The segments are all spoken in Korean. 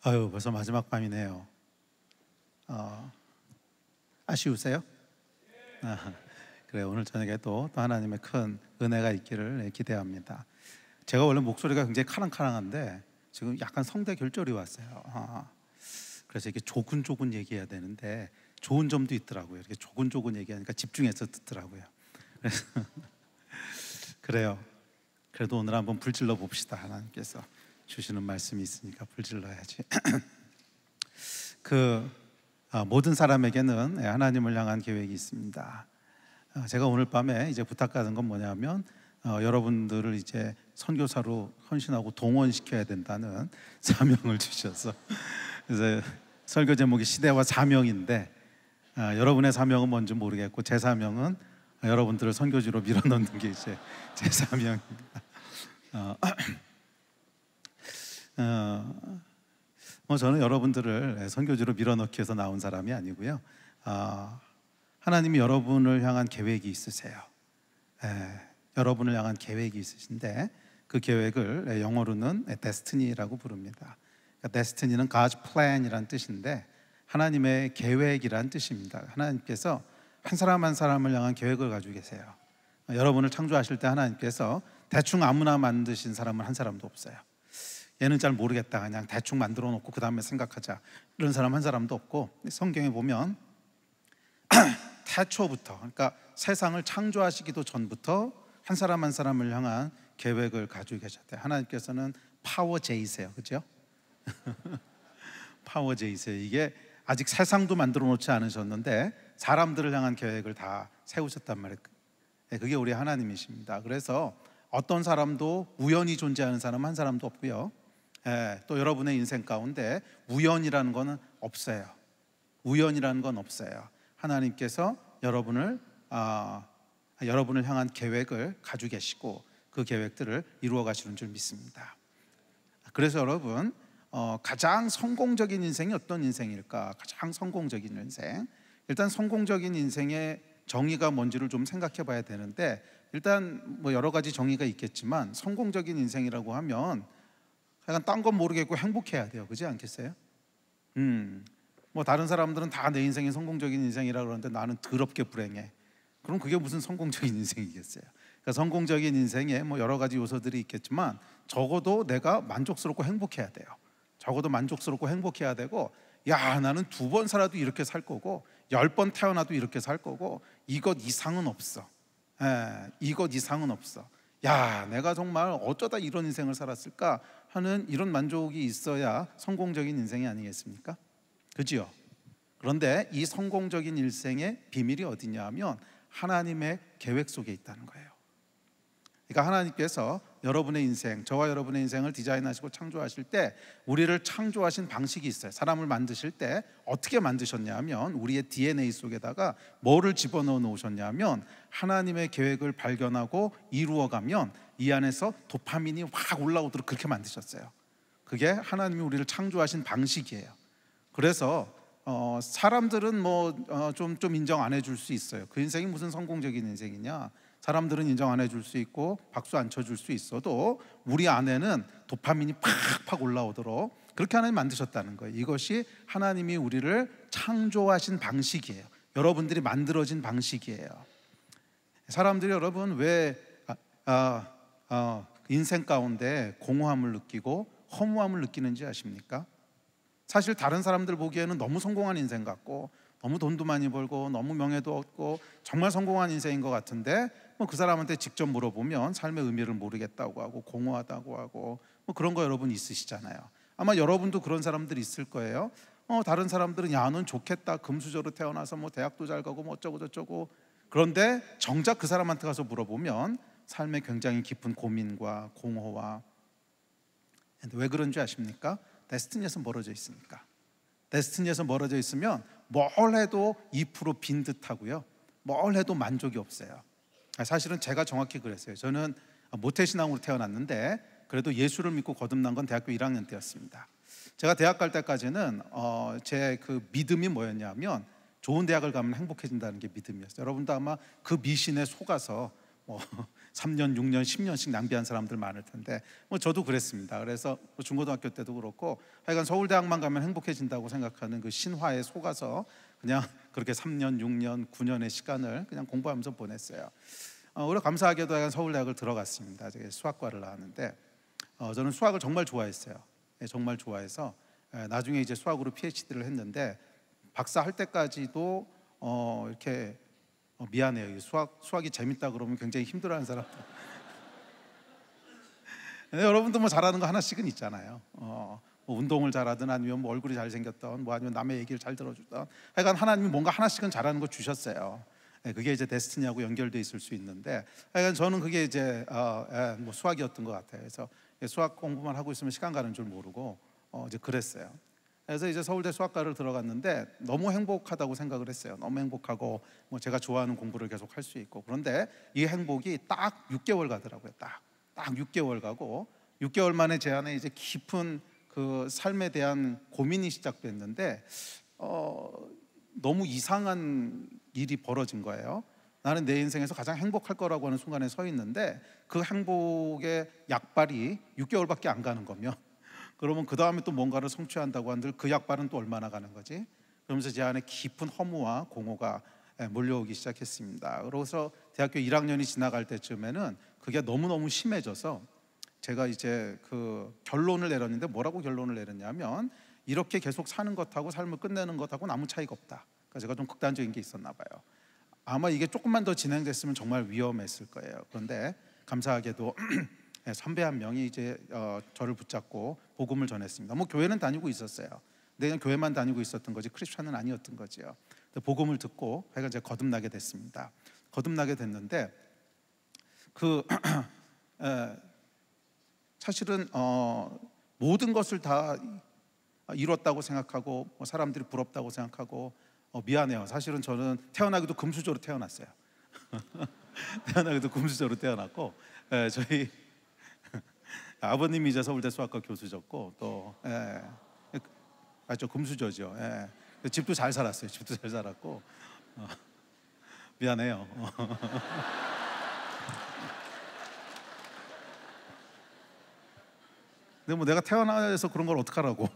아유, 벌써 마지막 밤이네요. 아쉬우세요? 아, 그래, 오늘 저녁에 또 하나님의 큰 은혜가 있기를 기대합니다. 제가 원래 목소리가 굉장히 카랑카랑한데 지금 약간 성대 결절이 왔어요. 그래서 이렇게 조근조근 얘기해야 되는데 좋은 점도 있더라고요. 이렇게 조근조근 얘기하니까 집중해서 듣더라고요. 그래서 그래요. 그래도 오늘 한번 불질러 봅시다. 하나님께서 주시는 말씀이 있으니까 불질러야지. 모든 사람에게는 하나님을 향한 계획이 있습니다. 제가 오늘 밤에 이제 부탁받은 건 뭐냐면 여러분들을 이제 선교사로 헌신하고 동원시켜야 된다는 사명을 주셔서 그래서 설교 제목이 시대와 사명인데 여러분의 사명은 뭔지 모르겠고 제 사명은 여러분들을 선교지로 밀어넣는 게 이제 제 사명입니다. 저는 여러분들을 선교지로 밀어넣기 위해서 나온 사람이 아니고요. 하나님이 여러분을 향한 계획이 있으세요. 여러분을 향한 계획이 있으신데 그 계획을 영어로는 데스티니라고 부릅니다. 그러니까 데스티니는 God's plan이란 뜻인데 하나님의 계획이란 뜻입니다. 하나님께서 한 사람 한 사람을 향한 계획을 가지고 계세요. 여러분을 창조하실 때 하나님께서 대충 아무나 만드신 사람은 한 사람도 없어요. 얘는 잘 모르겠다, 그냥 대충 만들어 놓고 그 다음에 생각하자, 이런 사람 한 사람도 없고, 성경에 보면 태초부터, 그러니까 세상을 창조하시기도 전부터 한 사람 한 사람을 향한 계획을 가지고 계셨대요. 하나님께서는 파워제이세요, 그렇죠? 파워제이세요. 이게 아직 세상도 만들어 놓지 않으셨는데 사람들을 향한 계획을 다 세우셨단 말이에요. 그게 우리 하나님이십니다. 그래서 어떤 사람도 우연히 존재하는 사람 한 사람도 없고요. 또 여러분의 인생 가운데 우연이라는 건 없어요. 우연이라는 건 없어요. 하나님께서 여러분을 향한 계획을 가지고 계시고 그 계획들을 이루어 가시는 줄 믿습니다. 그래서 여러분, 가장 성공적인 인생이 어떤 인생일까? 가장 성공적인 인생, 일단 성공적인 인생의 정의가 뭔지를 좀 생각해 봐야 되는데, 일단 뭐 여러 가지 정의가 있겠지만 성공적인 인생이라고 하면 약간 딴 건 모르겠고 행복해야 돼요. 그렇지 않겠어요? 뭐 다른 사람들은 다 내 인생이 성공적인 인생이라고 그러는데 나는 더럽게 불행해. 그럼 그게 무슨 성공적인 인생이겠어요? 그러니까 성공적인 인생에 뭐 여러 가지 요소들이 있겠지만 적어도 내가 만족스럽고 행복해야 돼요. 적어도 만족스럽고 행복해야 되고, 야, 나는 2번 살아도 이렇게 살 거고 10번 태어나도 이렇게 살 거고 이것 이상은 없어. 이것 이상은 없어. 야, 내가 정말 어쩌다 이런 인생을 살았을까 하는 이런 만족이 있어야 성공적인 인생이 아니겠습니까? 그죠? 그런데 이 성공적인 인생의 비밀이 어디냐 하면 하나님의 계획 속에 있다는 거예요. 그러니까 하나님께서 여러분의 인생, 저와 여러분의 인생을 디자인하시고 창조하실 때 우리를 창조하신 방식이 있어요. 사람을 만드실 때 어떻게 만드셨냐면 우리의 DNA 속에다가 뭐를 집어넣어 놓으셨냐면 하나님의 계획을 발견하고 이루어가면 이 안에서 도파민이 확 올라오도록 그렇게 만드셨어요. 그게 하나님이 우리를 창조하신 방식이에요. 그래서 사람들은 좀 인정 안 해줄 수 있어요. 그 인생이 무슨 성공적인 인생이냐? 사람들은 인정 안 해줄 수 있고 박수 안 쳐줄 수 있어도 우리 안에는 도파민이 팍팍 올라오도록 그렇게 하나님 만드셨다는 거예요. 이것이 하나님이 우리를 창조하신 방식이에요. 여러분들이 만들어진 방식이에요. 사람들이 여러분 왜 인생 가운데 공허함을 느끼고 허무함을 느끼는지 아십니까? 사실 다른 사람들 보기에는 너무 성공한 인생 같고 너무 돈도 많이 벌고 너무 명예도 얻고 정말 성공한 인생인 것 같은데 그 사람한테 직접 물어보면 삶의 의미를 모르겠다고 하고 공허하다고 하고 그런 거 여러분 있으시잖아요. 아마 여러분도 그런 사람들 있을 거예요. 다른 사람들은 야, 넌 좋겠다, 금수저로 태어나서 뭐 대학도 잘 가고 뭐 어쩌고 저쩌고. 그런데 정작 그 사람한테 가서 물어보면 삶에 굉장히 깊은 고민과 공허와. 왜 그런 줄 아십니까? 데스티니에서 멀어져 있으니까. 데스티니에서 멀어져 있으면 뭘 해도 2% 빈 듯하고요, 뭘 해도 만족이 없어요. 사실은 제가 정확히 그랬어요. 저는 모태신앙으로 태어났는데 그래도 예수를 믿고 거듭난 건 대학교 1학년 때였습니다. 제가 대학 갈 때까지는 제 그 믿음이 뭐였냐면 좋은 대학을 가면 행복해진다는 게 믿음이었어요. 여러분도 아마 그 미신에 속아서 뭐 3년, 6년, 10년씩 낭비한 사람들 많을 텐데 뭐 저도 그랬습니다. 그래서 뭐 중고등학교 때도 그렇고 하여간 서울대학만 가면 행복해진다고 생각하는 그 신화에 속아서 그냥 그렇게 3년, 6년, 9년의 시간을 그냥 공부하면서 보냈어요. 오히려 감사하게도 하여간 서울대학을 들어갔습니다. 제가 수학과를 나왔는데 저는 수학을 정말 좋아했어요. 정말 좋아해서 나중에 이제 수학으로 PhD를 했는데 박사 할 때까지도 이렇게 미안해요. 수학이 재밌다 그러면 굉장히 힘들어하는 사람들. 여러분도 뭐 잘하는 거 하나씩은 있잖아요. 뭐 운동을 잘하든 아니면 뭐 얼굴이 잘생겼던 뭐 아니면 남의 얘기를 잘 들어주던 하여간 하나님이 뭔가 하나씩은 잘하는 거 주셨어요. 그게 이제 데스티니하고 연결돼 있을 수 있는데 하여간 저는 그게 이제 뭐 수학이었던 것 같아요. 그래서 수학 공부만 하고 있으면 시간 가는 줄 모르고 이제 그랬어요. 그래서 이제 서울대 수학과를 들어갔는데 너무 행복하다고 생각을 했어요. 너무 행복하고 뭐 제가 좋아하는 공부를 계속 할 수 있고. 그런데 이 행복이 딱 6개월 가더라고요. 딱 6개월 가고 6개월 만에 제 안에 이제 깊은 그 삶에 대한 고민이 시작됐는데 너무 이상한 일이 벌어진 거예요. 나는 내 인생에서 가장 행복할 거라고 하는 순간에 서 있는데 그 행복의 약발이 6개월밖에 안 가는 거며 그러면 그 다음에 또 뭔가를 성취한다고 한들 그 약발은 또 얼마나 가는 거지? 그러면서 제 안에 깊은 허무와 공허가 몰려오기 시작했습니다. 그래서 대학교 1학년이 지나갈 때쯤에는 그게 너무너무 심해져서 제가 이제 그 결론을 내렸는데 뭐라고 결론을 내렸냐면 이렇게 계속 사는 것하고 삶을 끝내는 것하고는 아무 차이가 없다. 그러니까 제가 좀 극단적인 게 있었나 봐요. 아마 이게 조금만 더 진행됐으면 정말 위험했을 거예요. 그런데 감사하게도 선배 한 명이 이제 저를 붙잡고 복음을 전했습니다. 뭐 교회는 다니고 있었어요. 근데 그냥 교회만 다니고 있었던 거지 크리스천은 아니었던 거죠. 복음을 듣고 하여간 제가 거듭나게 됐습니다. 거듭나게 됐는데 그 사실은 모든 것을 다 이뤘다고 생각하고 뭐 사람들이 부럽다고 생각하고 미안해요. 사실은 저는 태어나기도 금수저로 태어났어요. 태어나기도 금수저로 태어났고 저희 아버님이 이제 서울대 수학과 교수셨고 또 저 금수저죠. 집도 잘 살았어요. 집도 잘 살았고 미안해요. 근데 뭐 내가 태어나서 그런 걸 어떡하라고.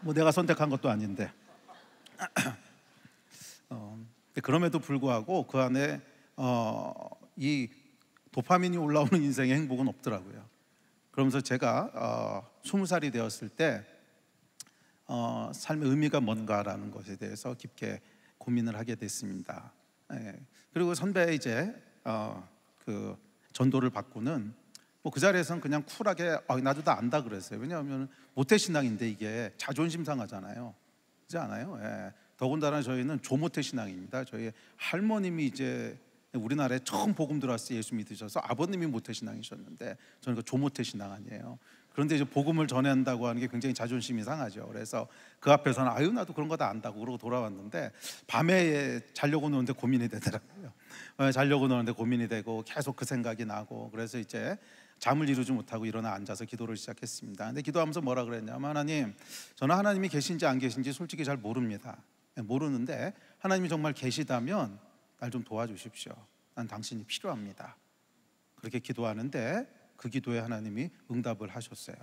뭐 내가 선택한 것도 아닌데 그럼에도 불구하고 그 안에 이 도파민이 올라오는 인생의 행복은 없더라고요. 그러면서 제가 20살이 되었을 때 삶의 의미가 뭔가라는 것에 대해서 깊게 고민을 하게 됐습니다. 그리고 선배 이제 그 전도를 받고는 뭐 그 자리에서는 그냥 쿨하게 나도 다 안다 그랬어요. 왜냐하면 모태신앙인데 이게 자존심 상하잖아요. 그렇지 않아요? 더군다나 저희는 조모태신앙입니다. 저희 할머님이 이제 우리나라에 처음 복음 들어왔을 때 예수 믿으셔서 아버님이 모태신앙이셨는데 저는 그 조모태신앙 아니에요. 그런데 이제 복음을 전한다고 하는 게 굉장히 자존심이 상하죠. 그래서 그 앞에서는 아유 나도 그런 거 다 안다고 그러고 돌아왔는데 밤에 자려고 노는데 고민이 되더라고요. 자려고 노는데 고민이 되고 계속 그 생각이 나고 그래서 이제 잠을 이루지 못하고 일어나 앉아서 기도를 시작했습니다. 근데 기도하면서 뭐라 그랬냐면 하나님, 저는 하나님이 계신지 안 계신지 솔직히 잘 모릅니다. 모르는데 하나님이 정말 계시다면 날 좀 도와주십시오. 난 당신이 필요합니다. 그렇게 기도하는데 그 기도에 하나님이 응답을 하셨어요.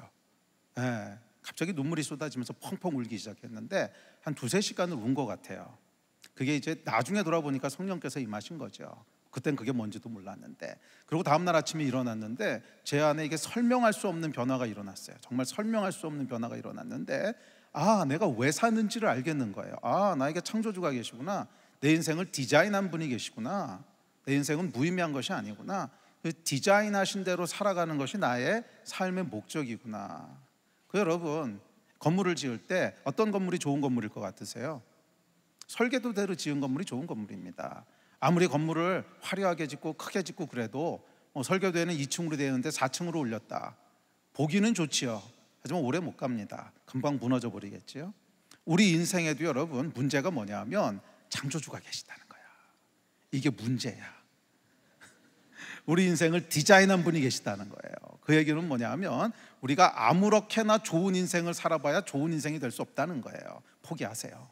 갑자기 눈물이 쏟아지면서 펑펑 울기 시작했는데 한 2-3시간을 운 것 같아요. 그게 이제 나중에 돌아보니까 성령께서 임하신 거죠. 그땐 그게 뭔지도 몰랐는데 그리고 다음날 아침에 일어났는데 제 안에 이게 설명할 수 없는 변화가 일어났어요. 정말 설명할 수 없는 변화가 일어났는데 내가 왜 사는지를 알겠는 거예요. 나에게 창조주가 계시구나. 내 인생을 디자인한 분이 계시구나. 내 인생은 무의미한 것이 아니구나. 그 디자인하신 대로 살아가는 것이 나의 삶의 목적이구나. 여러분 건물을 지을 때 어떤 건물이 좋은 건물일 것 같으세요? 설계도대로 지은 건물이 좋은 건물입니다. 아무리 건물을 화려하게 짓고 크게 짓고 그래도 설계도에는 2층으로 되어 있는데 4층으로 올렸다. 보기는 좋지요. 하지만 오래 못 갑니다. 금방 무너져 버리겠지요. 우리 인생에도 여러분 문제가 뭐냐면 창조주가 계시다는 거야. 이게 문제야. 우리 인생을 디자인한 분이 계시다는 거예요. 그 얘기는 뭐냐면 우리가 아무렇게나 좋은 인생을 살아봐야 좋은 인생이 될 수 없다는 거예요. 포기하세요.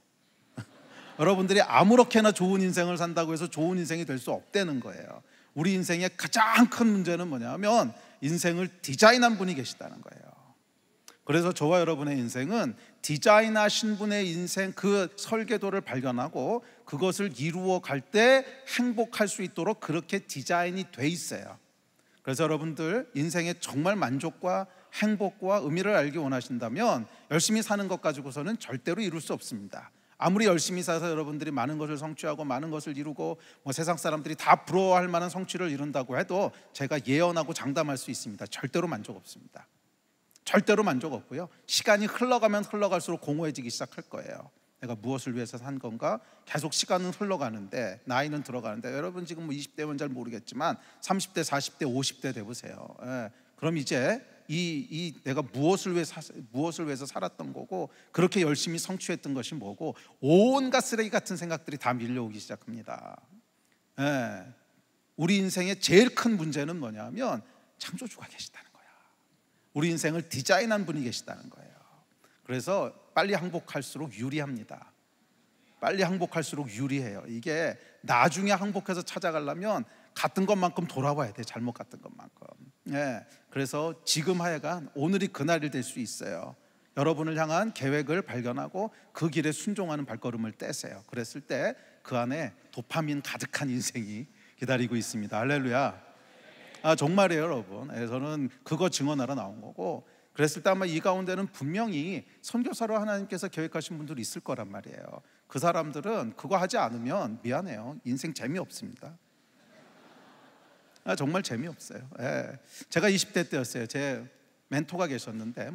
여러분들이 아무렇게나 좋은 인생을 산다고 해서 좋은 인생이 될 수 없다는 거예요. 우리 인생의 가장 큰 문제는 뭐냐면 인생을 디자인한 분이 계시다는 거예요. 그래서 저와 여러분의 인생은 디자인하신 분의 인생, 그 설계도를 발견하고 그것을 이루어 갈 때 행복할 수 있도록 그렇게 디자인이 돼 있어요. 그래서 여러분들 인생의 정말 만족과 행복과 의미를 알기 원하신다면 열심히 사는 것 가지고서는 절대로 이룰 수 없습니다. 아무리 열심히 사서 여러분들이 많은 것을 성취하고 많은 것을 이루고 세상 사람들이 다 부러워할 만한 성취를 이룬다고 해도 제가 예언하고 장담할 수 있습니다. 절대로 만족 없습니다. 절대로 만족 없고요. 시간이 흘러가면 흘러갈수록 공허해지기 시작할 거예요. 내가 무엇을 위해서 산 건가? 계속 시간은 흘러가는데 나이는 들어가는데 여러분 지금 20대면 잘 모르겠지만 30대, 40대, 50대 돼보세요. 그럼 이제 내가 무엇을 위해서 살았던 거고 그렇게 열심히 성취했던 것이 뭐고 온갖 쓰레기 같은 생각들이 다 밀려오기 시작합니다. 우리 인생의 제일 큰 문제는 뭐냐면 창조주가 계시다는 거야. 우리 인생을 디자인한 분이 계시다는 거예요. 그래서 빨리 항복할수록 유리합니다. 빨리 항복할수록 유리해요. 이게 나중에 항복해서 찾아가려면 갔던 것만큼 돌아와야 돼. 잘못 갔던 것만큼. 그래서 지금 하여간 오늘이 그날이 될 수 있어요. 여러분을 향한 계획을 발견하고 그 길에 순종하는 발걸음을 떼세요. 그랬을 때 그 안에 도파민 가득한 인생이 기다리고 있습니다. 할렐루야. 정말이에요, 여러분. 저는 그거 증언하러 나온 거고, 그랬을 때 아마 이 가운데는 분명히 선교사로 하나님께서 계획하신 분들이 있을 거란 말이에요. 그 사람들은 그거 하지 않으면 미안해요, 인생 재미없습니다. 정말 재미없어요. 제가 20대 때였어요. 제 멘토가 계셨는데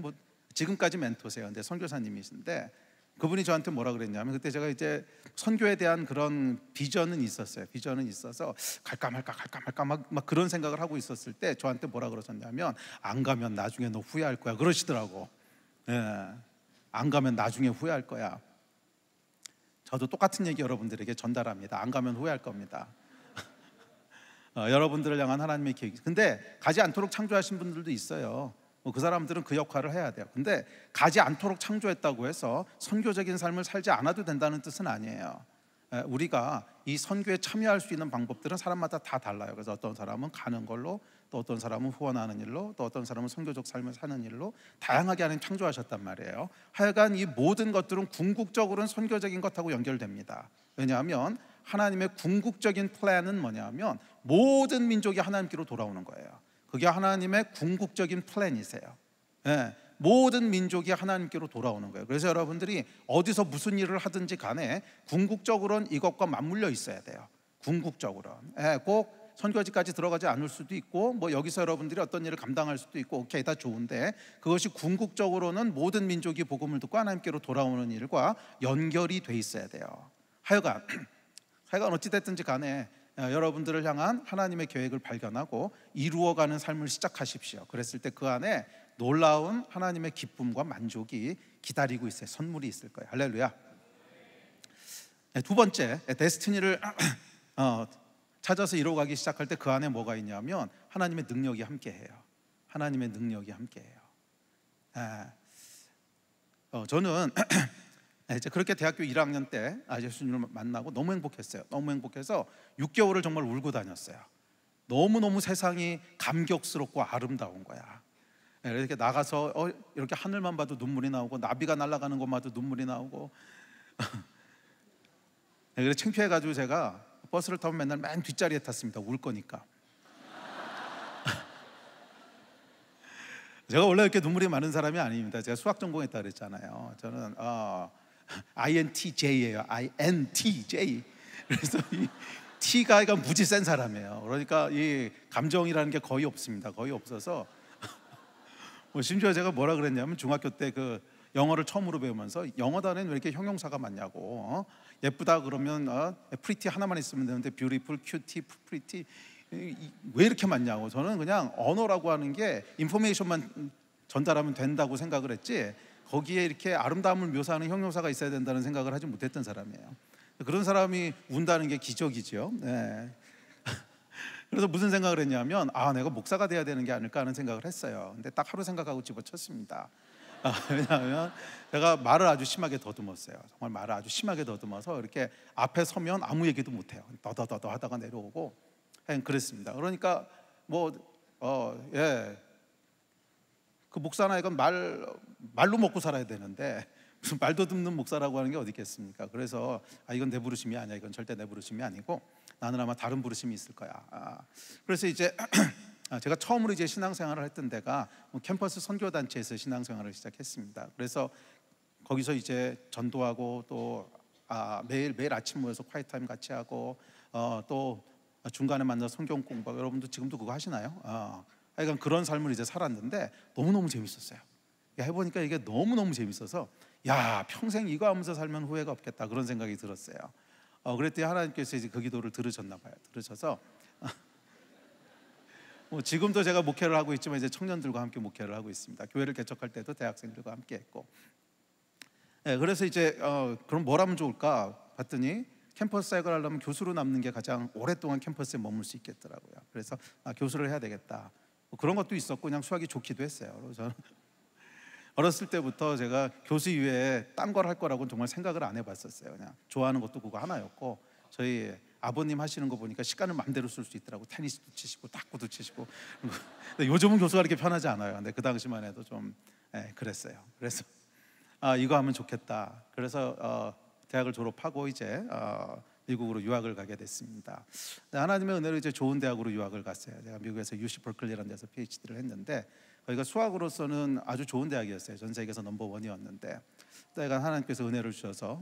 지금까지 멘토세요. 근데 선교사님이신데 그분이 저한테 뭐라 그랬냐면, 그때 제가 이제 선교에 대한 그런 비전은 있었어요. 비전은 있어서 갈까 말까 막 그런 생각을 하고 있었을 때 저한테 뭐라 그러셨냐면, 안 가면 나중에 너 후회할 거야 그러시더라고. 안 가면 나중에 후회할 거야. 저도 똑같은 얘기 여러분들에게 전달합니다. 안 가면 후회할 겁니다. 여러분들을 향한 하나님의 계획. 근데 가지 않도록 창조하신 분들도 있어요. 그 사람들은 그 역할을 해야 돼요. 근데 가지 않도록 창조했다고 해서 선교적인 삶을 살지 않아도 된다는 뜻은 아니에요. 우리가 이 선교에 참여할 수 있는 방법들은 사람마다 다 달라요. 그래서 어떤 사람은 가는 걸로, 또 어떤 사람은 후원하는 일로, 또 어떤 사람은 선교적 삶을 사는 일로 다양하게 하나님 창조하셨단 말이에요. 하여간 이 모든 것들은 궁극적으로는 선교적인 것하고 연결됩니다. 왜냐하면 하나님의 궁극적인 플랜은 뭐냐면 모든 민족이 하나님께로 돌아오는 거예요. 그게 하나님의 궁극적인 플랜이세요. 모든 민족이 하나님께로 돌아오는 거예요. 그래서 여러분들이 어디서 무슨 일을 하든지 간에 궁극적으로는 이것과 맞물려 있어야 돼요. 궁극적으로는. 꼭 선교지까지 들어가지 않을 수도 있고 여기서 여러분들이 어떤 일을 감당할 수도 있고, 오케이, 다 좋은데 그것이 궁극적으로는 모든 민족이 복음을 듣고 하나님께로 돌아오는 일과 연결이 돼 있어야 돼요. 하여간 어찌됐든지 간에 여러분들을 향한 하나님의 계획을 발견하고 이루어가는 삶을 시작하십시오. 그랬을 때 그 안에 놀라운 하나님의 기쁨과 만족이 기다리고 있어요. 선물이 있을 거예요. 할렐루야. 두 번째, 데스티니를 찾아서 이루어가기 시작할 때 그 안에 뭐가 있냐면 하나님의 능력이 함께해요. 하나님의 능력이 함께해요. 저는 이제 그렇게 대학교 1학년 때 예수님을 만나고 너무 행복했어요. 너무 행복해서 6개월을 정말 울고 다녔어요. 너무너무 세상이 감격스럽고 아름다운 거야. 이렇게 나가서 이렇게 하늘만 봐도 눈물이 나오고, 나비가 날아가는 것만 봐도 눈물이 나오고 그래서 창피해가지고 제가 버스를 타면 맨날 맨 뒷자리에 탔습니다. 울 거니까. 제가 원래 이렇게 눈물이 많은 사람이 아닙니다. 제가 수학 전공했다 그랬잖아요. 저는 INTJ예요. INTJ. 그래서 이 T가 무지 센 사람이에요. 그러니까 이 감정이라는 게 거의 없습니다. 거의 없어서 심지어 제가 뭐라 그랬냐면, 중학교 때 그 영어를 처음으로 배우면서 영어 단어에는 왜 이렇게 형용사가 많냐고. 예쁘다 그러면 pretty 하나만 있으면 되는데 beautiful, cutie, pretty 왜 이렇게 많냐고. 저는 그냥 언어라고 하는 게 인포메이션만 전달하면 된다고 생각을 했지, 거기에 이렇게 아름다움을 묘사하는 형용사가 있어야 된다는 생각을 하지 못했던 사람이에요. 그런 사람이 운다는 게 기적이죠. 그래서 무슨 생각을 했냐면, 내가 목사가 돼야 되는 게 아닐까 하는 생각을 했어요. 근데 딱 하루 생각하고 집어쳤습니다. 왜냐하면 제가 말을 아주 심하게 더듬었어요. 정말 말을 아주 심하게 더듬어서 이렇게 앞에 서면 아무 얘기도 못해요. 더더더더 하다가 내려오고 그랬습니다. 그러니까 예, 그 목사나 이건 말로 먹고 살아야 되는데 무슨 말도 듣는 목사라고 하는 게 어디 있겠습니까? 그래서 이건 내 부르심이 아니야. 이건 절대 내 부르심이 아니고 나는 아마 다른 부르심이 있을 거야. 그래서 이제 제가 처음으로 이제 신앙생활을 했던 데가 캠퍼스 선교단체에서 신앙생활을 시작했습니다. 그래서 거기서 이제 전도하고 또 매일 아침 모여서 콰이트 타임 같이 하고 또 중간에 만나서 성경 공부하고, 여러분도 지금도 그거 하시나요? 하여간 그런 삶을 이제 살았는데 너무너무 재밌었어요. 해보니까 이게 너무너무 재밌어서 야, 평생 이거 하면서 살면 후회가 없겠다, 그런 생각이 들었어요. 그랬더니 하나님께서 이제 그 기도를 들으셨나 봐요. 들으셔서 지금도 제가 목회를 하고 있지만 이제 청년들과 함께 목회를 하고 있습니다. 교회를 개척할 때도 대학생들과 함께 했고, 그래서 이제 그럼 뭘 하면 좋을까 봤더니 캠퍼스 사역을 하려면 교수로 남는 게 가장 오랫동안 캠퍼스에 머물 수 있겠더라고요. 그래서 교수를 해야 되겠다, 그런 것도 있었고 그냥 수학이 좋기도 했어요. 그래서 저는 어렸을 때부터 제가 교수 이외에 딴 걸 할 거라고는 정말 생각을 안 해봤었어요. 그냥 좋아하는 것도 그거 하나였고, 저희 아버님 하시는 거 보니까 시간을 마음대로 쓸 수 있더라고. 테니스도 치시고 탁구도 치시고. 근데 요즘은 교수가 이렇게 편하지 않아요. 근데 그 당시만 해도 좀 그랬어요. 그래서 이거 하면 좋겠다. 그래서 대학을 졸업하고 이제 미국으로 유학을 가게 됐습니다. 하나님의 은혜로 이제 좋은 대학으로 유학을 갔어요. 제가 미국에서 UC 버클리라는 데서 PhD를 했는데 거기가 수학으로서는 아주 좋은 대학이었어요. 전 세계에서 넘버1이었는데 내가 하나님께서 은혜를 주셔서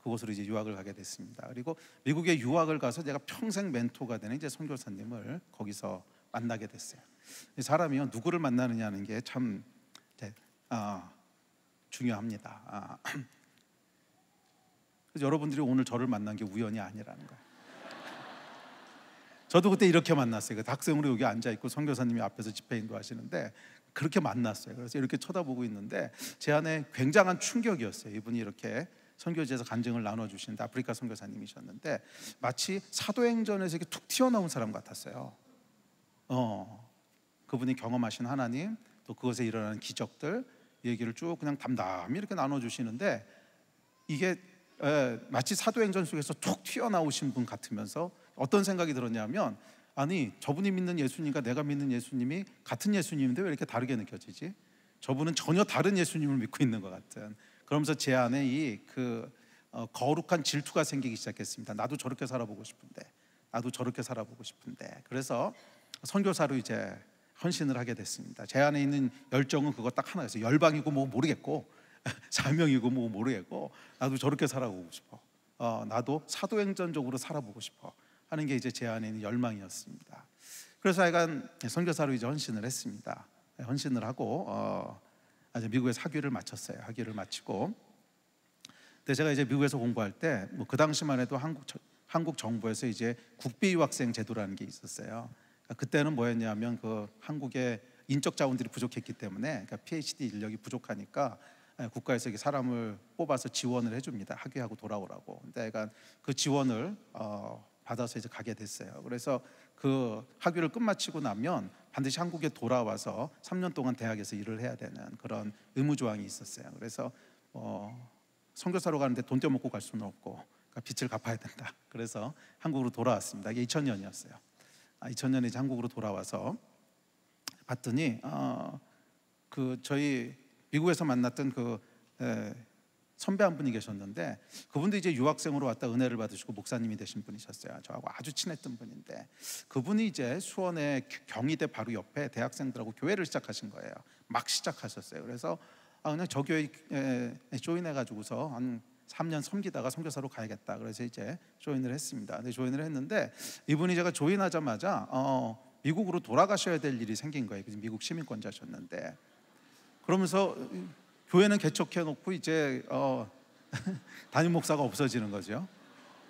그곳으로 이제 유학을 가게 됐습니다. 그리고 미국에 유학을 가서 제가 평생 멘토가 되는 이제 선교사님을 거기서 만나게 됐어요. 사람이요, 누구를 만나느냐는 게 참 중요합니다. 그래서 여러분들이 오늘 저를 만난 게 우연이 아니라는 거예요. 저도 그때 이렇게 만났어요. 학생으로 여기 앉아 있고 선교사님이 앞에서 집회 인도하시는데 그렇게 만났어요. 그래서 이렇게 쳐다보고 있는데 제 안에 굉장한 충격이었어요. 이분이 이렇게 선교지에서 간증을 나눠주시는데 아프리카 선교사님이셨는데 마치 사도행전에서 이렇게 툭 튀어나온 사람 같았어요. 그분이 경험하신 하나님, 또 그것에 일어나는 기적들 얘기를 쭉 그냥 담담히 이렇게 나눠주시는데 이게 마치 사도행전 속에서 툭 튀어나오신 분 같으면서 어떤 생각이 들었냐면, 아니 저분이 믿는 예수님과 내가 믿는 예수님이 같은 예수님인데 왜 이렇게 다르게 느껴지지? 저분은 전혀 다른 예수님을 믿고 있는 것 같은, 그러면서 제 안에 거룩한 질투가 생기기 시작했습니다. 나도 저렇게 살아보고 싶은데, 나도 저렇게 살아보고 싶은데. 그래서 선교사로 이제 헌신을 하게 됐습니다. 제 안에 있는 열정은 그거 딱 하나였어요. 열방이고 뭐 모르겠고 사명이고 뭐 모르겠고 나도 저렇게 살아보고 싶어. 나도 사도행전적으로 살아보고 싶어 하는 게 이제 제 안에 있는 열망이었습니다. 그래서 하여간 선교사로 이제 헌신을 했습니다. 헌신을 하고 이제 미국에서 학위를 마쳤어요. 학위를 마치고, 근데 제가 이제 미국에서 공부할 때 그 당시만 해도 한국 정부에서 이제 국비 유학생 제도라는 게 있었어요. 그때는 뭐였냐면 그 한국의 인적 자원들이 부족했기 때문에, 그러니까 PhD 인력이 부족하니까 국가에서 사람을 뽑아서 지원을 해줍니다. 학위하고 돌아오라고. 근데 그 지원을 받아서 이제 가게 됐어요. 그래서 그 학위를 끝마치고 나면 반드시 한국에 돌아와서 3년 동안 대학에서 일을 해야 되는 그런 의무 조항이 있었어요. 그래서 선교사로 가는데 돈 떼먹고 갈 수는 없고, 그러니까 빚을 갚아야 된다. 그래서 한국으로 돌아왔습니다. 이게 2000년이었어요. 2000년에 이제 한국으로 돌아와서 봤더니 그 저희 미국에서 만났던 그 선배 한 분이 계셨는데, 그분도 이제 유학생으로 왔다 은혜를 받으시고 목사님이 되신 분이셨어요. 저하고 아주 친했던 분인데, 그분이 이제 수원의 경희대 바로 옆에 대학생들하고 교회를 시작하신 거예요. 막 시작하셨어요. 그래서 그냥 저 교회에 조인해가지고서 한 3년 섬기다가 선교사로 가야겠다. 그래서 이제 조인을 했습니다. 근데 조인을 했는데 이분이 제가 조인하자마자 미국으로 돌아가셔야 될 일이 생긴 거예요. 미국 시민권자셨는데, 그러면서 교회는 개척해놓고 이제 담임 목사가 없어지는 거죠.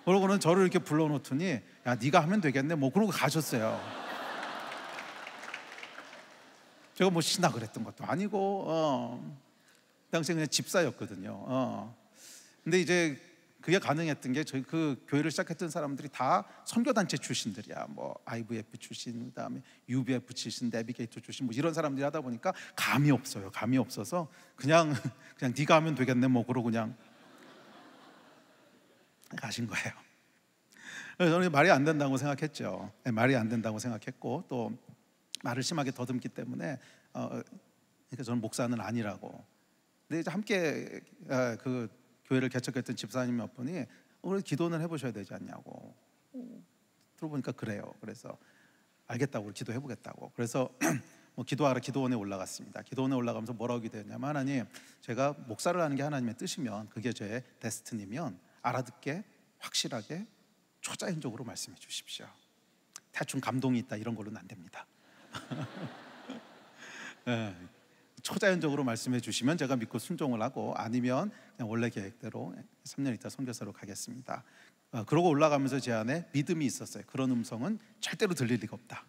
그러고는 저를 이렇게 불러놓더니 야, 네가 하면 되겠네 뭐 그러고 가셨어요. 제가 뭐 신나 그랬던 것도 아니고 당시에 그냥 집사였거든요. 근데 이제 그게 가능했던 게 저희 그 교회를 시작했던 사람들이 다 선교단체 출신들이야. 뭐 IVF 출신, 그다음에 UBF 출신, 내비게이터 출신 뭐 이런 사람들이 하다 보니까 감이 없어요. 감이 없어서 그냥 네가 하면 되겠네 뭐 그러고 그냥 가신 거예요. 그래서 저는 말이 안 된다고 생각했죠. 말이 안 된다고 생각했고 또 말을 심하게 더듬기 때문에 그러니까 저는 목사는 아니라고. 근데 이제 함께 그 교회를 개척했던 집사님 몇 분이 우리 기도는 해보셔야 되지 않냐고. 들어보니까 그래요. 그래서 알겠다고 기도해보겠다고. 그래서 뭐 기도하러 기도원에 올라갔습니다. 기도원에 올라가면서 뭐라고 기도했냐면 하나님, 제가 목사를 하는 게 하나님의 뜻이면 그게 제 데스티니면 알아듣게 확실하게 초자연적으로 말씀해 주십시오. 대충 감동이 있다 이런 걸로는 안 됩니다. 네, 초자연적으로 말씀해 주시면 제가 믿고 순종을 하고 아니면 그냥 원래 계획대로 3년 있다 선교사로 가겠습니다. 그러고 올라가면서 제 안에 믿음이 있었어요. 그런 음성은 절대로 들릴 리가 없다.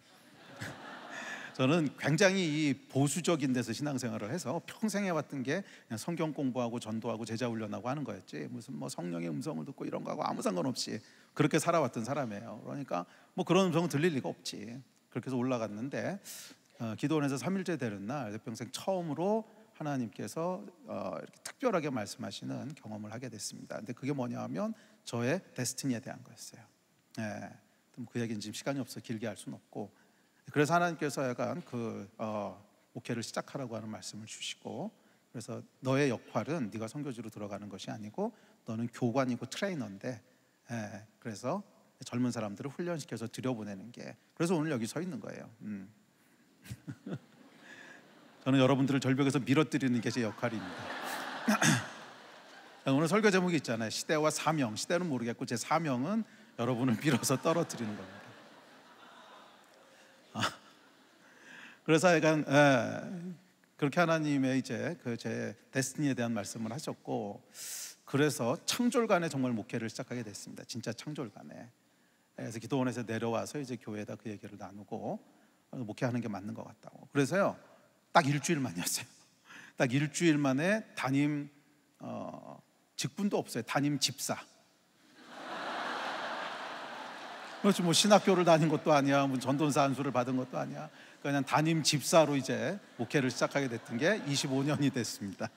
저는 굉장히 이 보수적인 데서 신앙생활을 해서 평생 해왔던 게 그냥 성경 공부하고 전도하고 제자 훈련하고 하는 거였지 무슨 뭐 성령의 음성을 듣고 이런 거하고 아무 상관없이 그렇게 살아왔던 사람이에요. 그러니까 뭐 그런 음성은 들릴 리가 없지. 그렇게 해서 올라갔는데 기도원에서 3일째 되는 날 평생 처음으로 하나님께서 이렇게 특별하게 말씀하시는 경험을 하게 됐습니다. 근데 그게 뭐냐 하면 저의 데스티니에 대한 거였어요. 네. 그 얘기는 지금 시간이 없어 길게 할 수는 없고, 그래서 하나님께서 약간 목회를 시작하라고 하는 말씀을 주시고, 그래서 너의 역할은 네가 선교지로 들어가는 것이 아니고 너는 교관이고 트레이너인데, 그래서 젊은 사람들을 훈련시켜서 들여보내는 게, 그래서 오늘 여기 서 있는 거예요. 저는 여러분들을 절벽에서 밀어뜨리는 게 제 역할입니다. 오늘 설교 제목이 있잖아요. 시대와 사명. 시대는 모르겠고 제 사명은 여러분을 밀어서 떨어뜨리는 겁니다. 그래서 약간 그렇게 하나님의 이제 그 제 데스티니에 대한 말씀을 하셨고, 그래서 창졸간에 정말 목회를 시작하게 됐습니다. 진짜 창졸간에. 그래서 기도원에서 내려와서 이제 교회에다 그 얘기를 나누고 목회하는 게 맞는 것 같다고. 그래서요 딱 일주일만이었어요. 딱 일주일 만에 담임 직분도 없어요. 담임 집사. 그렇지, 뭐 신학교를 다닌 것도 아니야, 뭐 전도사 안수를 받은 것도 아니야. 그냥 담임 집사로 이제 목회를 시작하게 됐던 게 25년이 됐습니다.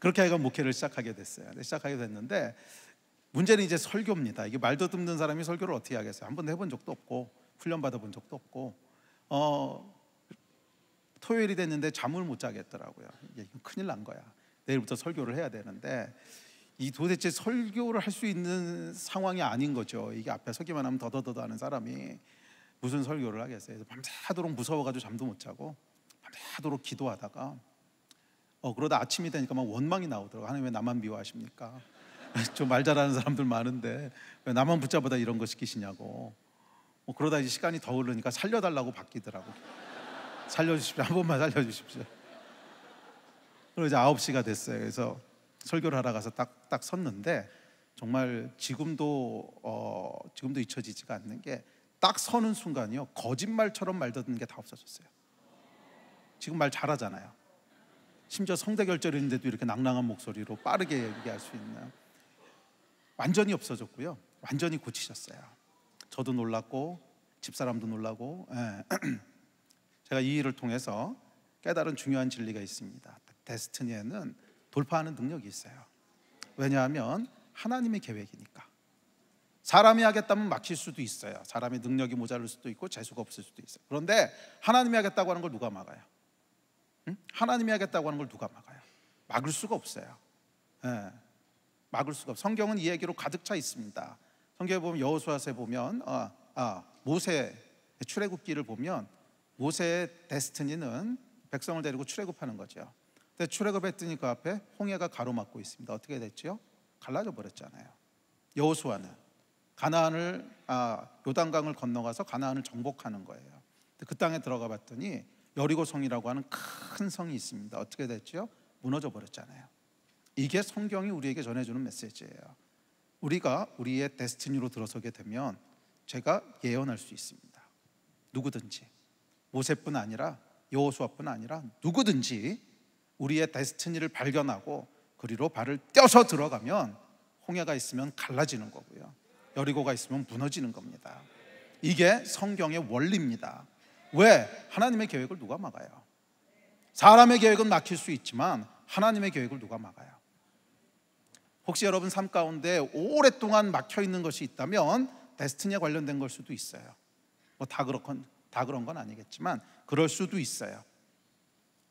그렇게 해가 목회를 시작하게 됐어요. 시작하게 됐는데 문제는 이제 설교입니다. 이게 말도 듣는 사람이 설교를 어떻게 하겠어요? 한 번도 해본 적도 없고 훈련 받아본 적도 없고, 토요일이 됐는데 잠을 못 자겠더라고요. 이게 큰일 난 거야. 내일부터 설교를 해야 되는데 이 도대체 설교를 할 수 있는 상황이 아닌 거죠. 이게 앞에 서기만 하면 더더더 하는 사람이 무슨 설교를 하겠어요. 그래서 밤새도록 무서워가지고 잠도 못 자고 밤새도록 기도하다가 그러다 아침이 되니까 막 원망이 나오더라고요. 하나님 왜 나만 미워하십니까? 좀 말 잘하는 사람들 많은데 왜 나만 붙잡아다 이런 거 시키시냐고. 그러다 이제 시간이 더 흐르니까 살려달라고 바뀌더라고. 살려주십시오. 한 번만 살려주십시오. 그리고 이제 9시가 됐어요. 그래서 설교를 하러 가서 딱 섰는데 정말 지금도 잊혀지지가 않는 게, 딱 서는 순간이요 거짓말처럼 말 듣는 게 다 없어졌어요. 지금 말 잘하잖아요. 심지어 성대결절인데도 이렇게 낭낭한 목소리로 빠르게 얘기할 수 있는, 완전히 없어졌고요. 완전히 고치셨어요. 저도 놀랐고 집사람도 놀라고. 제가 이 일을 통해서 깨달은 중요한 진리가 있습니다. 데스티니에는 돌파하는 능력이 있어요. 왜냐하면 하나님의 계획이니까. 사람이 하겠다면 막힐 수도 있어요. 사람의 능력이 모자랄 수도 있고 재수가 없을 수도 있어요. 그런데 하나님이 하겠다고 하는 걸 누가 막아요? 하나님이 하겠다고 하는 걸 누가 막아요? 막을 수가 없어요. 막을 수가 없어요. 성경은 이 얘기로 가득 차 있습니다. 성경에 보면 여호수아서에 보면 모세 출애굽기를 보면 모세의 데스티니는 백성을 데리고 출애굽하는 거죠. 근데 출애굽했더니 그 앞에 홍해가 가로막고 있습니다. 어떻게 됐죠? 갈라져 버렸잖아요. 여호수아는 가나안을 요단강을 건너가서 가나안을 정복하는 거예요. 근데 그 땅에 들어가 봤더니 여리고성이라고 하는 큰 성이 있습니다. 어떻게 됐죠? 무너져 버렸잖아요. 이게 성경이 우리에게 전해주는 메시지예요. 우리가 우리의 데스티니로 들어서게 되면 제가 예언할 수 있습니다. 누구든지, 모세뿐 아니라 여호수아뿐 아니라 누구든지 우리의 데스티니를 발견하고 그리로 발을 떼어서 들어가면 홍해가 있으면 갈라지는 거고요. 여리고가 있으면 무너지는 겁니다. 이게 성경의 원리입니다. 왜? 하나님의 계획을 누가 막아요? 사람의 계획은 막힐 수 있지만 하나님의 계획을 누가 막아요? 혹시 여러분 삶 가운데 오랫동안 막혀 있는 것이 있다면 데스티니에 관련된 걸 수도 있어요. 뭐 다 그런 건 아니겠지만 그럴 수도 있어요.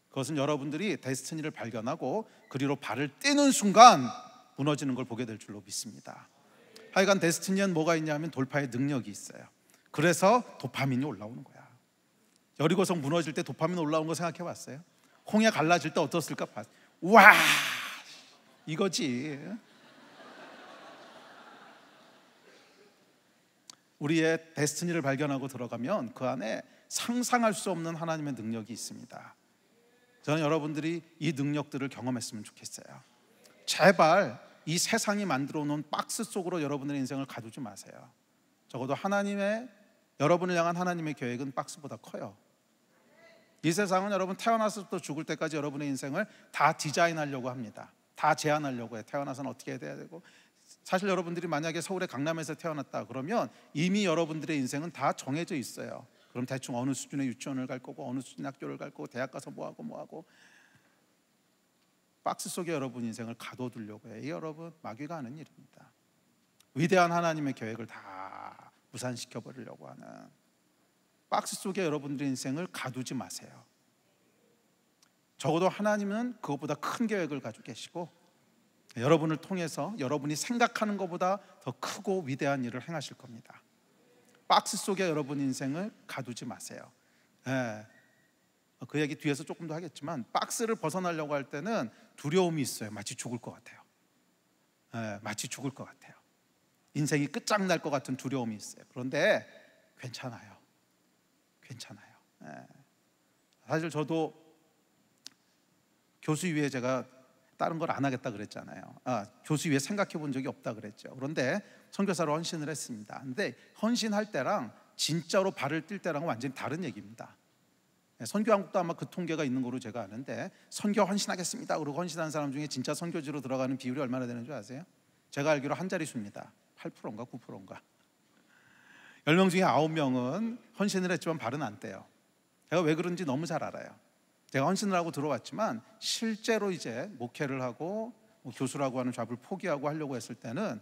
그것은 여러분들이 데스티니를 발견하고 그리로 발을 떼는 순간 무너지는 걸 보게 될 줄로 믿습니다. 하여간 데스티니엔 뭐가 있냐면 돌파의 능력이 있어요. 그래서 도파민이 올라오는 거야. 여리고성 무너질 때 도파민 올라온 거 생각해 봤어요? 홍해 갈라질 때 어떻을까? 와, 이거지. 우리의 데스티니를 발견하고 들어가면 그 안에 상상할 수 없는 하나님의 능력이 있습니다. 저는 여러분들이 이 능력들을 경험했으면 좋겠어요. 제발 이 세상이 만들어 놓은 박스 속으로 여러분의 인생을 가두지 마세요. 적어도 여러분을 향한 하나님의 계획은 박스보다 커요. 이 세상은 여러분 태어나서부터 죽을 때까지 여러분의 인생을 다 디자인하려고 합니다. 다 제한하려고 해요. 태어나서는 어떻게 해야 되고. 사실 여러분들이 만약에 서울의 강남에서 태어났다 그러면 이미 여러분들의 인생은 다 정해져 있어요. 그럼 대충 어느 수준의 유치원을 갈 거고 어느 수준의 학교를 갈 거고 대학 가서 뭐하고 박스 속에 여러분 인생을 가둬두려고 해요. 여러분 마귀가 하는 일입니다. 위대한 하나님의 계획을 다 무산시켜버리려고 하는 박스 속에 여러분들의 인생을 가두지 마세요. 적어도 하나님은 그것보다 큰 계획을 가지고 계시고 여러분을 통해서 여러분이 생각하는 것보다 더 크고 위대한 일을 행하실 겁니다. 박스 속에 여러분 인생을 가두지 마세요. 그 얘기 뒤에서 조금 더 하겠지만 박스를 벗어나려고 할 때는 두려움이 있어요. 마치 죽을 것 같아요. 마치 죽을 것 같아요. 인생이 끝장날 것 같은 두려움이 있어요. 그런데 괜찮아요. 사실 저도 교수위에 제가 다른 걸 안 하겠다 그랬잖아요. 교수위에 생각해 본 적이 없다 그랬죠. 그런데 선교사로 헌신을 했습니다. 근데 헌신할 때랑 진짜로 발을 뛸 때랑은 완전히 다른 얘기입니다. 선교한국도 아마 그 통계가 있는 거로 제가 아는데 선교 헌신하겠습니다 그러고 헌신한 사람 중에 진짜 선교지로 들어가는 비율이 얼마나 되는 줄 아세요? 제가 알기로 한 자릿수입니다. 8%인가 9%인가. 10명 중에 9명은 헌신을 했지만 발은 안 떼요. 제가 왜 그런지 너무 잘 알아요. 제가 헌신을 하고 들어왔지만 실제로 이제 목회를 하고 교수라고 하는 잡을 포기하고 하려고 했을 때는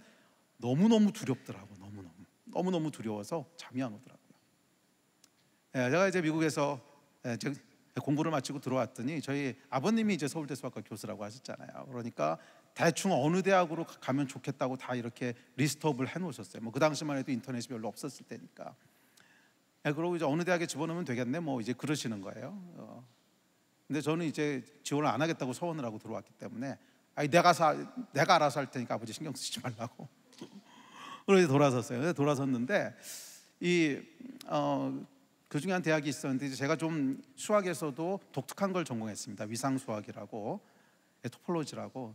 너무너무 두렵더라고. 너무너무 두려워서 잠이 안 오더라고요. 제가 이제 미국에서 공부를 마치고 들어왔더니 저희 아버님이 이제 서울대 수학과 교수라고 하셨잖아요. 그러니까 대충 어느 대학으로 가면 좋겠다고 다 이렇게 리스트업을 해놓으셨어요. 뭐 그 당시만 해도 인터넷이 별로 없었을 때니까. 그러고 이제 어느 대학에 집어넣으면 되겠네 뭐 이제 그러시는 거예요. 근데 저는 이제 지원을 안 하겠다고 서원을 하고 들어왔기 때문에 내가 알아서 할 테니까 아버지 신경 쓰지 말라고. 그래서 돌아섰어요. 돌아섰는데 그 중에 한 대학이 있었는데 제가 좀 수학에서도 독특한 걸 전공했습니다. 위상 수학이라고, 토폴로지라고.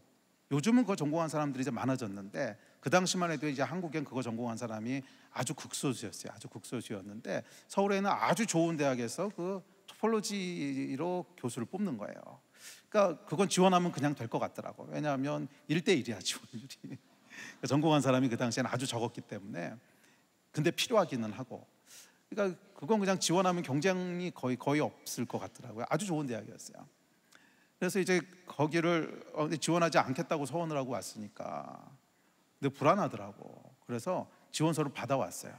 요즘은 그거 전공한 사람들이 이제 많아졌는데 그 당시만 해도 이제 한국엔 그거 전공한 사람이 아주 극소수였어요. 아주 극소수였는데 서울에는 아주 좋은 대학에서 그 토폴로지로 교수를 뽑는 거예요. 그러니까 그건 지원하면 그냥 될 것 같더라고. 왜냐하면 1대1이야 지원율이. 전공한 사람이 그 당시에는 아주 적었기 때문에. 근데 필요하기는 하고. 그러니까 그건 그냥 지원하면 경쟁이 거의 없을 것 같더라고요. 아주 좋은 대학이었어요. 그래서 이제 거기를 지원하지 않겠다고 서원을 하고 왔으니까 근데 불안하더라고. 그래서 지원서를 받아왔어요.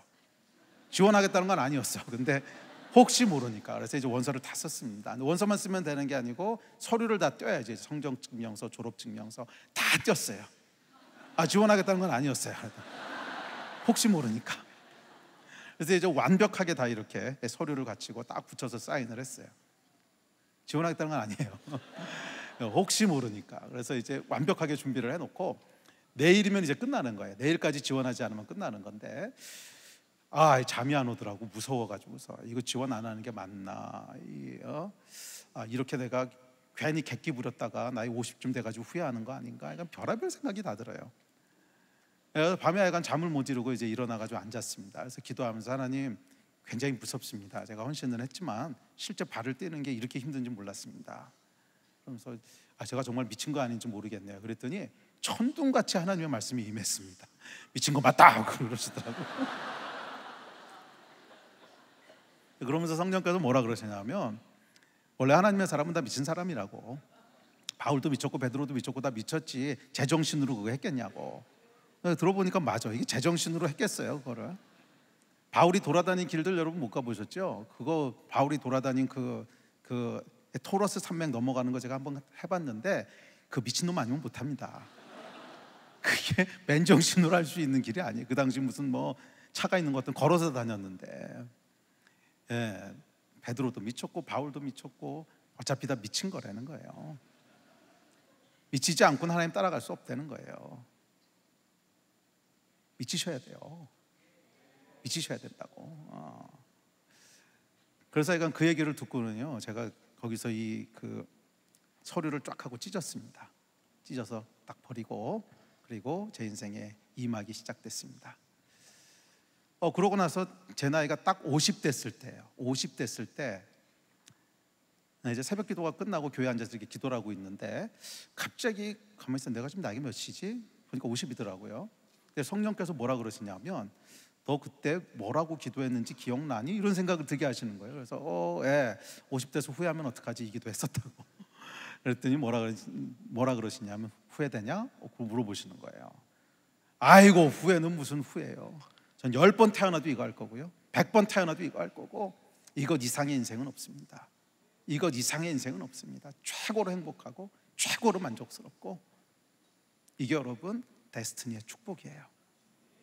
지원하겠다는 건 아니었어. 근데 혹시 모르니까 그래서 이제 원서를 다 썼습니다. 원서만 쓰면 되는 게 아니고 서류를 다 떼야지. 성적증명서, 졸업증명서 다 떼었어요. 지원하겠다는 건 아니었어요. 혹시 모르니까. 그래서 이제 완벽하게 다 이렇게 서류를 갖추고 딱 붙여서 사인을 했어요. 지원하겠다는 건 아니에요. 혹시 모르니까. 그래서 이제 완벽하게 준비를 해놓고 내일이면 이제 끝나는 거예요. 내일까지 지원하지 않으면 끝나는 건데 잠이 안 오더라고. 무서워가지고서 이거 지원 안 하는 게 맞나? 이렇게 내가 괜히 객기 부렸다가 나이 50쯤 돼가지고 후회하는 거 아닌가? 이건 별의별 생각이 다 들어요. 밤에 하여간 잠을 못 이루고 이제 일어나가지고 앉았습니다. 그래서 기도하면서 하나님 굉장히 무섭습니다. 제가 헌신을 했지만 실제 발을 떼는 게 이렇게 힘든지 몰랐습니다. 그러면서 제가 정말 미친 거 아닌지 모르겠네요. 그랬더니 천둥같이 하나님의 말씀이 임했습니다. 미친 거 맞다 하고 그러시더라고요. 그러면서 성령께서 뭐라 그러시냐면, 원래 하나님의 사람은 다 미친 사람이라고. 바울도 미쳤고 베드로도 미쳤고 다 미쳤지 제정신으로 그거 했겠냐고. 들어보니까 맞아. 이게 제정신으로 했겠어요 그거를. 바울이 돌아다닌 길들 여러분 못 가보셨죠? 그거 바울이 돌아다닌 그 토러스 산맥 넘어가는 거 제가 한번 해봤는데, 그 미친놈 아니면 못합니다. 그게 맨정신으로 할 수 있는 길이 아니에요. 그 당시 무슨 뭐 차가 있는 것 같은, 걸어서 다녔는데. 예, 베드로도 미쳤고 바울도 미쳤고 어차피 다 미친 거라는 거예요. 미치지 않고는 하나님 따라갈 수 없다는 거예요. 미치셔야 돼요. 미치셔야 된다고. 그래서 이건 그 얘기를 듣고는요, 제가 거기서 그 서류를 쫙 하고 찢었습니다. 찢어서 딱 버리고, 그리고 제 인생의 이막이 시작됐습니다. 그러고 나서 제 나이가 딱 50 됐을 때예요. 50 됐을 때 이제 새벽 기도가 끝나고 교회 앉아서 이렇게 기도를 하고 있는데, 갑자기 가만히 있어, 내가 지금 나이가 몇이지? 보니까 50이더라고요. 근데 성령께서 뭐라 그러시냐면, 너 그때 뭐라고 기도했는지 기억나니? 이런 생각을 들게 하시는 거예요. 그래서 예, 50대에서 후회하면 어떡하지? 이 기도했었다고. 그랬더니 뭐라 그러시냐면, 후회되냐? 그거 물어보시는 거예요. 아이고, 후회는 무슨 후회예요. 전 10번 태어나도 이거 할 거고요, 100번 태어나도 이거 할 거고, 이것 이상의 인생은 없습니다. 이것 이상의 인생은 없습니다. 최고로 행복하고 최고로 만족스럽고, 이게 여러분 데스티니의 축복이에요.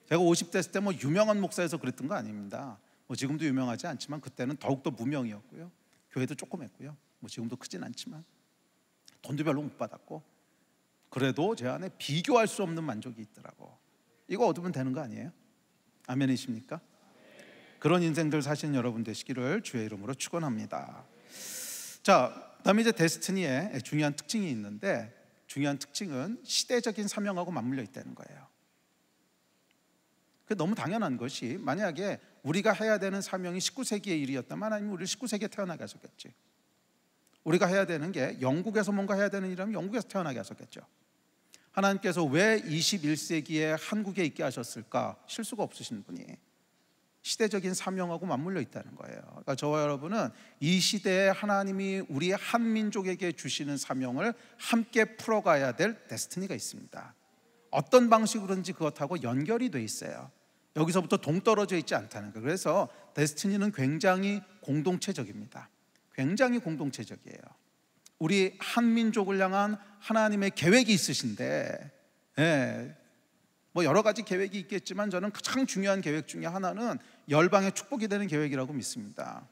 제가 50대 됐을 때 뭐 유명한 목사에서 그랬던 거 아닙니다. 뭐 지금도 유명하지 않지만 그때는 더욱더 무명이었고요, 교회도 조금 했고요, 뭐 지금도 크진 않지만 돈도 별로 못 받았고, 그래도 제 안에 비교할 수 없는 만족이 있더라고. 이거 얻으면 되는 거 아니에요? 아멘이십니까? 그런 인생들 사시는 여러분 되시기를 주의 이름으로 축원합니다. 자, 그다음에 이제 데스티니에 중요한 특징이 있는데, 중요한 특징은 시대적인 사명하고 맞물려 있다는 거예요. 그 너무 당연한 것이, 만약에 우리가 해야 되는 사명이 19세기의 일이었다면 하나님은 우리를 19세기에 태어나게 하셨겠지. 우리가 해야 되는 게 영국에서 뭔가 해야 되는 일이라면 영국에서 태어나게 하셨겠죠. 하나님께서 왜 21세기에 한국에 있게 하셨을까? 실수가 없으신 분이 시대적인 사명하고 맞물려 있다는 거예요. 그러니까 저와 여러분은 이 시대에 하나님이 우리 한민족에게 주시는 사명을 함께 풀어가야 될 데스티니가 있습니다. 어떤 방식으로든지 그것하고 연결이 돼 있어요. 여기서부터 동떨어져 있지 않다는 거예요. 그래서 데스티니는 굉장히 공동체적입니다. 굉장히 공동체적이에요. 우리 한민족을 향한 하나님의 계획이 있으신데, 뭐 여러 가지 계획이 있겠지만 저는 가장 중요한 계획 중에 하나는 열방의 축복이 되는 계획이라고 믿습니다.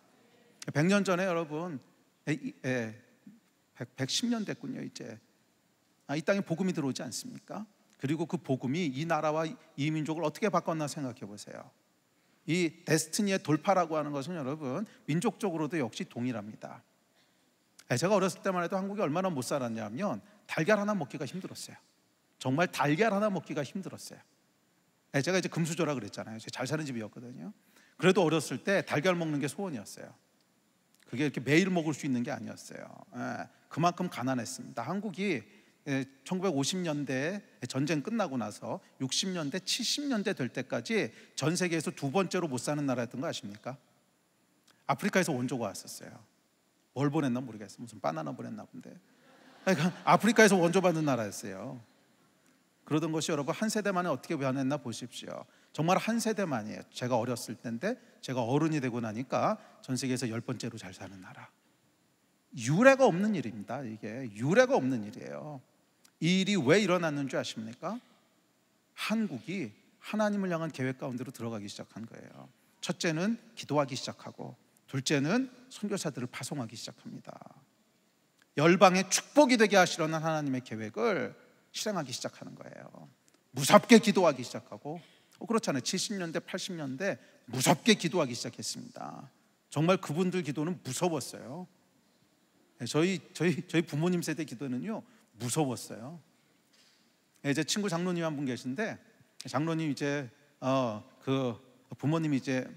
100년 전에 여러분, 110년 됐군요 이제. 이 땅에 복음이 들어오지 않습니까? 그리고 그 복음이 이 나라와 이 민족을 어떻게 바꿨나 생각해 보세요. 이 데스티니의 돌파라고 하는 것은 여러분 민족적으로도 역시 동일합니다. 제가 어렸을 때만 해도 한국이 얼마나 못 살았냐면, 달걀 하나 먹기가 힘들었어요. 정말 달걀 하나 먹기가 힘들었어요. 제가 이제 금수저라 그랬잖아요. 제가 잘 사는 집이었거든요. 그래도 어렸을 때 달걀 먹는 게 소원이었어요. 그게 이렇게 매일 먹을 수 있는 게 아니었어요. 그만큼 가난했습니다. 한국이 1950년대 전쟁 끝나고 나서 60년대, 70년대 될 때까지 전 세계에서 두 번째로 못 사는 나라였던 거 아십니까? 아프리카에서 원조가 왔었어요. 뭘 보냈나 모르겠어요. 무슨 바나나 보냈나 본데. 그러니까 아프리카에서 원조 받는 나라였어요. 그러던 것이 여러분 한 세대 만에 어떻게 변했나 보십시오. 정말 한 세대 만이에요. 제가 어렸을 때인데 제가 어른이 되고 나니까 전 세계에서 10번째로 잘 사는 나라. 유례가 없는 일입니다. 이게 유례가 없는 일이에요. 이 일이 왜 일어났는 줄 아십니까? 한국이 하나님을 향한 계획 가운데로 들어가기 시작한 거예요. 첫째는 기도하기 시작하고, 둘째는 선교사들을 파송하기 시작합니다. 열방의 축복이 되게 하시려는 하나님의 계획을 실행하기 시작하는 거예요. 무섭게 기도하기 시작하고, 그렇잖아요. 70년대, 80년대 무섭게 기도하기 시작했습니다. 정말 그분들 기도는 무서웠어요. 저희 부모님 세대 기도는요 무서웠어요. 제 친구 장로님 한 분 계신데, 장로님 이제 그 부모님이 이제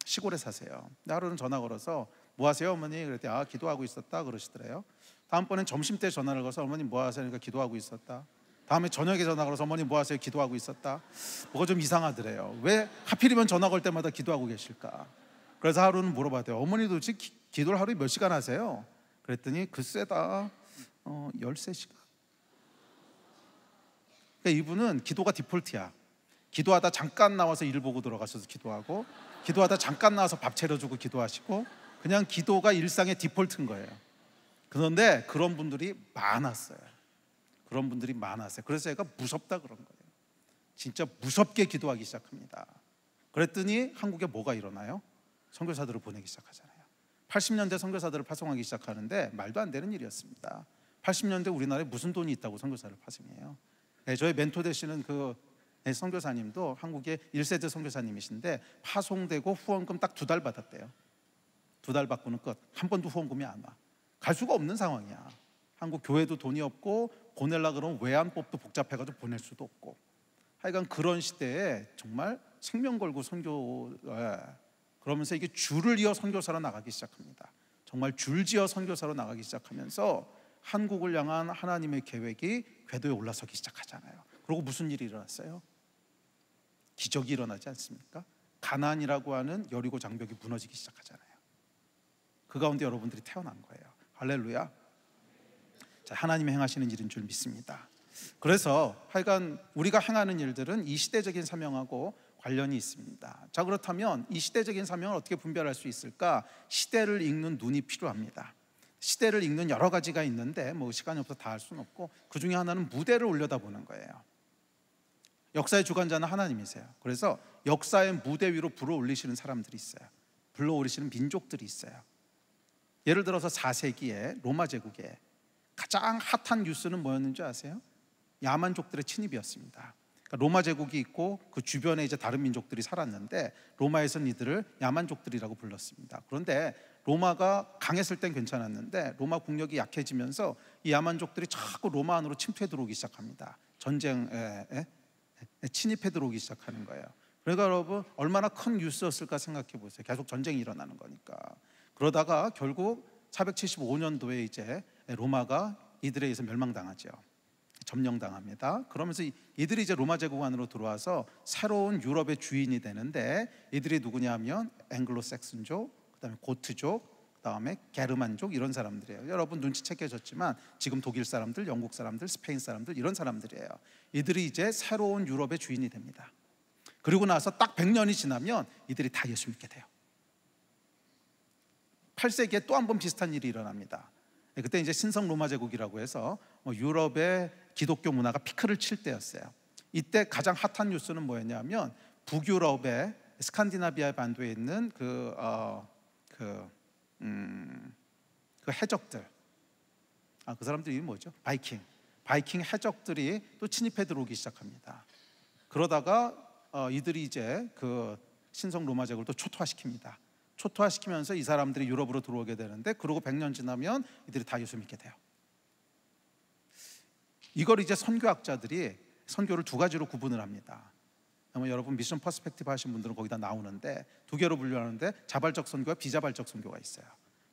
시골에 사세요. 하루는 전화 걸어서 뭐 하세요 어머니? 그랬더니 기도하고 있었다 그러시더래요. 다음번엔 점심 때 전화를 걸어서 어머니 뭐 하세요? 그러니까 기도하고 있었다. 다음에 저녁에 전화 걸어서 어머니 뭐 하세요? 기도하고 있었다. 뭐가 좀 이상하더래요. 왜 하필이면 전화 걸 때마다 기도하고 계실까? 그래서 하루는 물어봤대요. 어머니 도대체 기도를 하루에 몇 시간 하세요? 그랬더니 글쎄다 13시간. 그러니까 이분은 기도가 디폴트야. 기도하다 잠깐 나와서 일 보고 들어가셔서 기도하고, 기도하다 잠깐 나와서 밥 차려주고 기도하시고, 그냥 기도가 일상의 디폴트인 거예요. 그런데 그런 분들이 많았어요. 그런 분들이 많았어요. 그래서 제가 무섭다 그런 거예요. 진짜 무섭게 기도하기 시작합니다. 그랬더니 한국에 뭐가 일어나요? 선교사들을 보내기 시작하잖아요. 80년대 선교사들을 파송하기 시작하는데 말도 안 되는 일이었습니다. 80년대 우리나라에 무슨 돈이 있다고 선교사를 파송해요? 네, 저의 멘토 되시는 그 선교사님도 한국의 1세대 선교사님이신데 파송되고 후원금 딱 2달 받았대요. 2달 받고는 끝. 한 번도 후원금이 안 와. 갈 수가 없는 상황이야. 한국 교회도 돈이 없고 보내려 그러면 외환법도 복잡해가지고 보낼 수도 없고. 하여간 그런 시대에 정말 생명 걸고 선교, 그러면서 이게 줄을 이어 선교사로 나가기 시작합니다. 정말 줄지어 선교사로 나가기 시작하면서 한국을 향한 하나님의 계획이 궤도에 올라서기 시작하잖아요. 그리고 무슨 일이 일어났어요? 기적이 일어나지 않습니까? 가나안이라고 하는 여리고 장벽이 무너지기 시작하잖아요. 그 가운데 여러분들이 태어난 거예요. 할렐루야. 자, 하나님이 행하시는 일인 줄 믿습니다. 그래서 하여간 우리가 행하는 일들은 이 시대적인 사명하고 관련이 있습니다. 자, 그렇다면 이 시대적인 사명을 어떻게 분별할 수 있을까? 시대를 읽는 눈이 필요합니다. 시대를 읽는 여러 가지가 있는데 뭐 시간이 없어서 다 할 수는 없고, 그 중에 하나는 무대를 올려다보는 거예요. 역사의 주관자는 하나님이세요. 그래서 역사의 무대 위로 불어 올리시는 사람들이 있어요. 불러 올리시는 민족들이 있어요. 예를 들어서 4세기에 로마 제국에 가장 핫한 뉴스는 뭐였는지 아세요? 야만족들의 침입이었습니다. 그러니까 로마 제국이 있고 그 주변에 이제 다른 민족들이 살았는데 로마에서는 이들을 야만족들이라고 불렀습니다. 그런데 로마가 강했을 땐 괜찮았는데 로마 국력이 약해지면서 이 야만족들이 자꾸 로마 안으로 침투해 들어오기 시작합니다. 전쟁에 침입해 들어오기 시작하는 거예요. 그러니까 여러분 얼마나 큰 뉴스였을까 생각해 보세요. 계속 전쟁이 일어나는 거니까. 그러다가 결국 475년도에 이제 로마가 이들에 의해서 멸망당하죠. 점령당합니다. 그러면서 이들이 이제 로마 제국 안으로 들어와서 새로운 유럽의 주인이 되는데, 이들이 누구냐면 앵글로색슨족, 그다음에 고트족, 그다음에 게르만족, 이런 사람들이에요. 여러분 눈치채 계셨지만 지금 독일 사람들, 영국 사람들, 스페인 사람들, 이런 사람들이에요. 이들이 이제 새로운 유럽의 주인이 됩니다. 그리고 나서 딱 100년이 지나면 이들이 다 예수 믿게 돼요. 8세기에 또 한 번 비슷한 일이 일어납니다. 그때 이제 신성 로마 제국이라고 해서 유럽의 기독교 문화가 피크를 칠 때였어요. 이때 가장 핫한 뉴스는 뭐였냐면 북유럽의 스칸디나비아 반도에 있는 그 해적들, 그 사람들 이름이 뭐죠? 바이킹 해적들이 또 침입해 들어오기 시작합니다. 그러다가 이들이 이제 그 신성 로마 제국을 또 초토화시킵니다. 초토화시키면서 이 사람들이 유럽으로 들어오게 되는데, 그러고 100년 지나면 이들이 다 예수 믿게 돼요. 이걸 이제 선교학자들이 선교를 2가지로 구분을 합니다. 여러분 미션 퍼스펙티브 하신 분들은 거기다 나오는데 2개로 분류하는데 자발적 선교와 비자발적 선교가 있어요.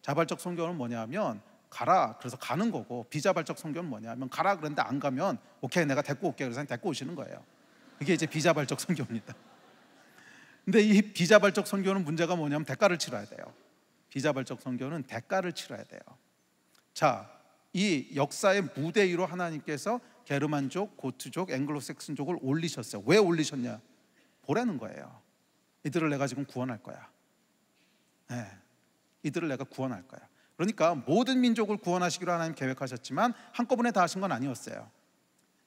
자발적 선교는 뭐냐면 가라, 그래서 가는 거고, 비자발적 선교는 뭐냐면 가라 그런데 안 가면 오케이 내가 데리고 올게, 그래서 데리고 오시는 거예요. 그게 이제 비자발적 선교입니다. 근데 이 비자발적 선교는 문제가 뭐냐면 대가를 치러야 돼요. 비자발적 선교는 대가를 치러야 돼요. 자, 이 역사의 무대 위로 하나님께서 게르만족, 고트족, 앵글로색슨족을 올리셨어요. 왜 올리셨냐? 보라는 거예요. 이들을 내가 지금 구원할 거야. 네, 이들을 내가 구원할 거야. 그러니까 모든 민족을 구원하시기로 하나님 계획하셨지만 한꺼번에 다 하신 건 아니었어요.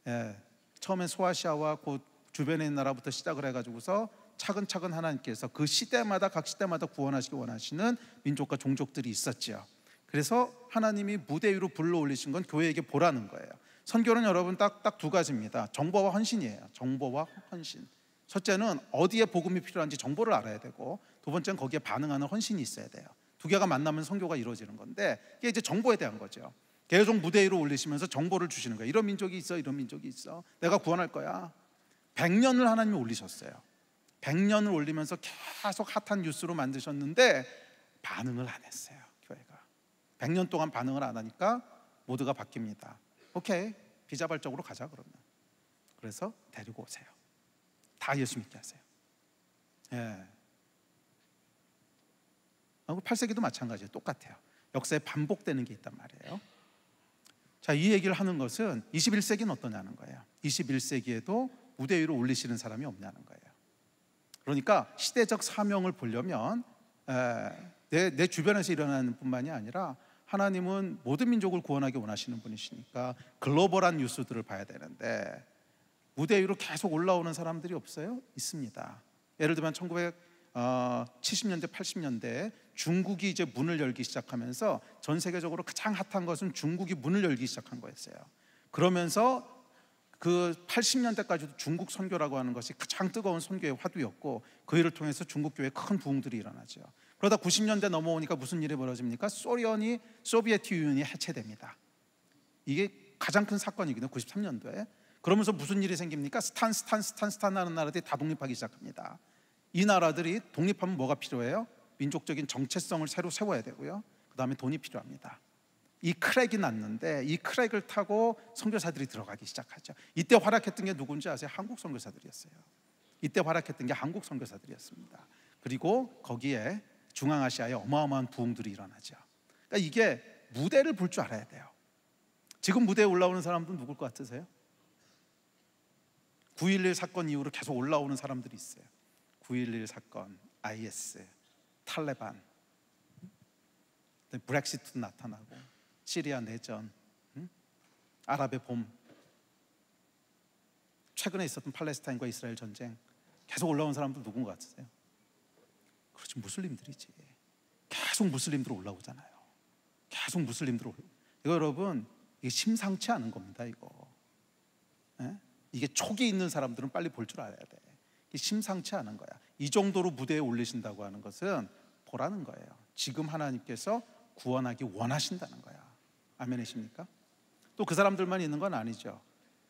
네, 처음엔 소아시아와 그 주변에 있는 나라부터 시작을 해가지고서 차근차근 하나님께서 그 시대마다 각 시대마다 구원하시기 원하시는 민족과 종족들이 있었지요. 그래서 하나님이 무대 위로 불러 올리신 건 교회에게 보라는 거예요. 선교는 여러분 딱 2가지입니다. 정보와 헌신이에요. 정보와 헌신. 첫째는 어디에 복음이 필요한지 정보를 알아야 되고, 2번째는 거기에 반응하는 헌신이 있어야 돼요. 2개가 만나면 선교가 이루어지는 건데, 이게 이제 정보에 대한 거죠. 계속 무대 위로 올리시면서 정보를 주시는 거예요. 이런 민족이 있어, 이런 민족이 있어. 내가 구원할 거야. 100년을 하나님이 올리셨어요. 100년을 올리면서 계속 핫한 뉴스로 만드셨는데 반응을 안 했어요. 교회가 100년 동안 반응을 안 하니까 모두가 바뀝니다. 오케이, 비자발적으로 가자 그러면. 그래서 데리고 오세요. 다 예수 믿게 하세요. 예. 8세기도 마찬가지예요. 똑같아요. 역사에 반복되는 게 있단 말이에요. 자, 이 얘기를 하는 것은 21세기는 어떠냐는 거예요. 21세기에도 무대 위로 올리시는 사람이 없냐는 거예요. 그러니까 시대적 사명을 보려면 내 주변에서 일어나는 뿐만이 아니라 하나님은 모든 민족을 구원하기 원하시는 분이시니까 글로벌한 뉴스들을 봐야 되는데 무대 위로 계속 올라오는 사람들이 없어요? 있습니다. 예를 들면 1970년대 80년대에 중국이 이제 문을 열기 시작하면서 전 세계적으로 가장 핫한 것은 중국이 문을 열기 시작한 거였어요. 그러면서 그 80년대까지도 중국 선교라고 하는 것이 가장 뜨거운 선교의 화두였고 그 일을 통해서 중국 교회에 큰 부흥들이 일어나죠. 그러다 90년대 넘어오니까 무슨 일이 벌어집니까? 소비에트 유니언이 해체됩니다. 이게 가장 큰 사건이거든요. 93년도에. 그러면서 무슨 일이 생깁니까? 스탄 하는 나라들이 다 독립하기 시작합니다. 이 나라들이 독립하면 뭐가 필요해요? 민족적인 정체성을 새로 세워야 되고요. 그 다음에 돈이 필요합니다. 이 크랙이 났는데 이 크랙을 타고 선교사들이 들어가기 시작하죠. 이때 활약했던 게 누군지 아세요? 한국 선교사들이었어요. 이때 활약했던 게 한국 선교사들이었습니다. 그리고 거기에 중앙아시아에 어마어마한 부흥들이 일어나죠. 그러니까 이게 무대를 볼 줄 알아야 돼요. 지금 무대에 올라오는 사람들은 누굴 것 같으세요? 9.11 사건 이후로 계속 올라오는 사람들이 있어요. 9.11 사건, IS, 탈레반, 브렉시트도 나타나고 시리아 내전, 아랍의 봄, 최근에 있었던 팔레스타인과 이스라엘 전쟁, 계속 올라온 사람들 누군 것 같으세요? 그렇지, 무슬림들이지. 계속 무슬림들 올라오잖아요. 계속 무슬림들 올라오고. 이거 여러분, 이게 심상치 않은 겁니다. 이거. 예? 이게 촉이 있는 사람들은 빨리 볼 줄 알아야 돼. 이게 심상치 않은 거야. 이 정도로 무대에 올리신다고 하는 것은 보라는 거예요. 지금 하나님께서 구원하기 원하신다는 거야. 아멘이십니까? 또 그 사람들만 있는 건 아니죠.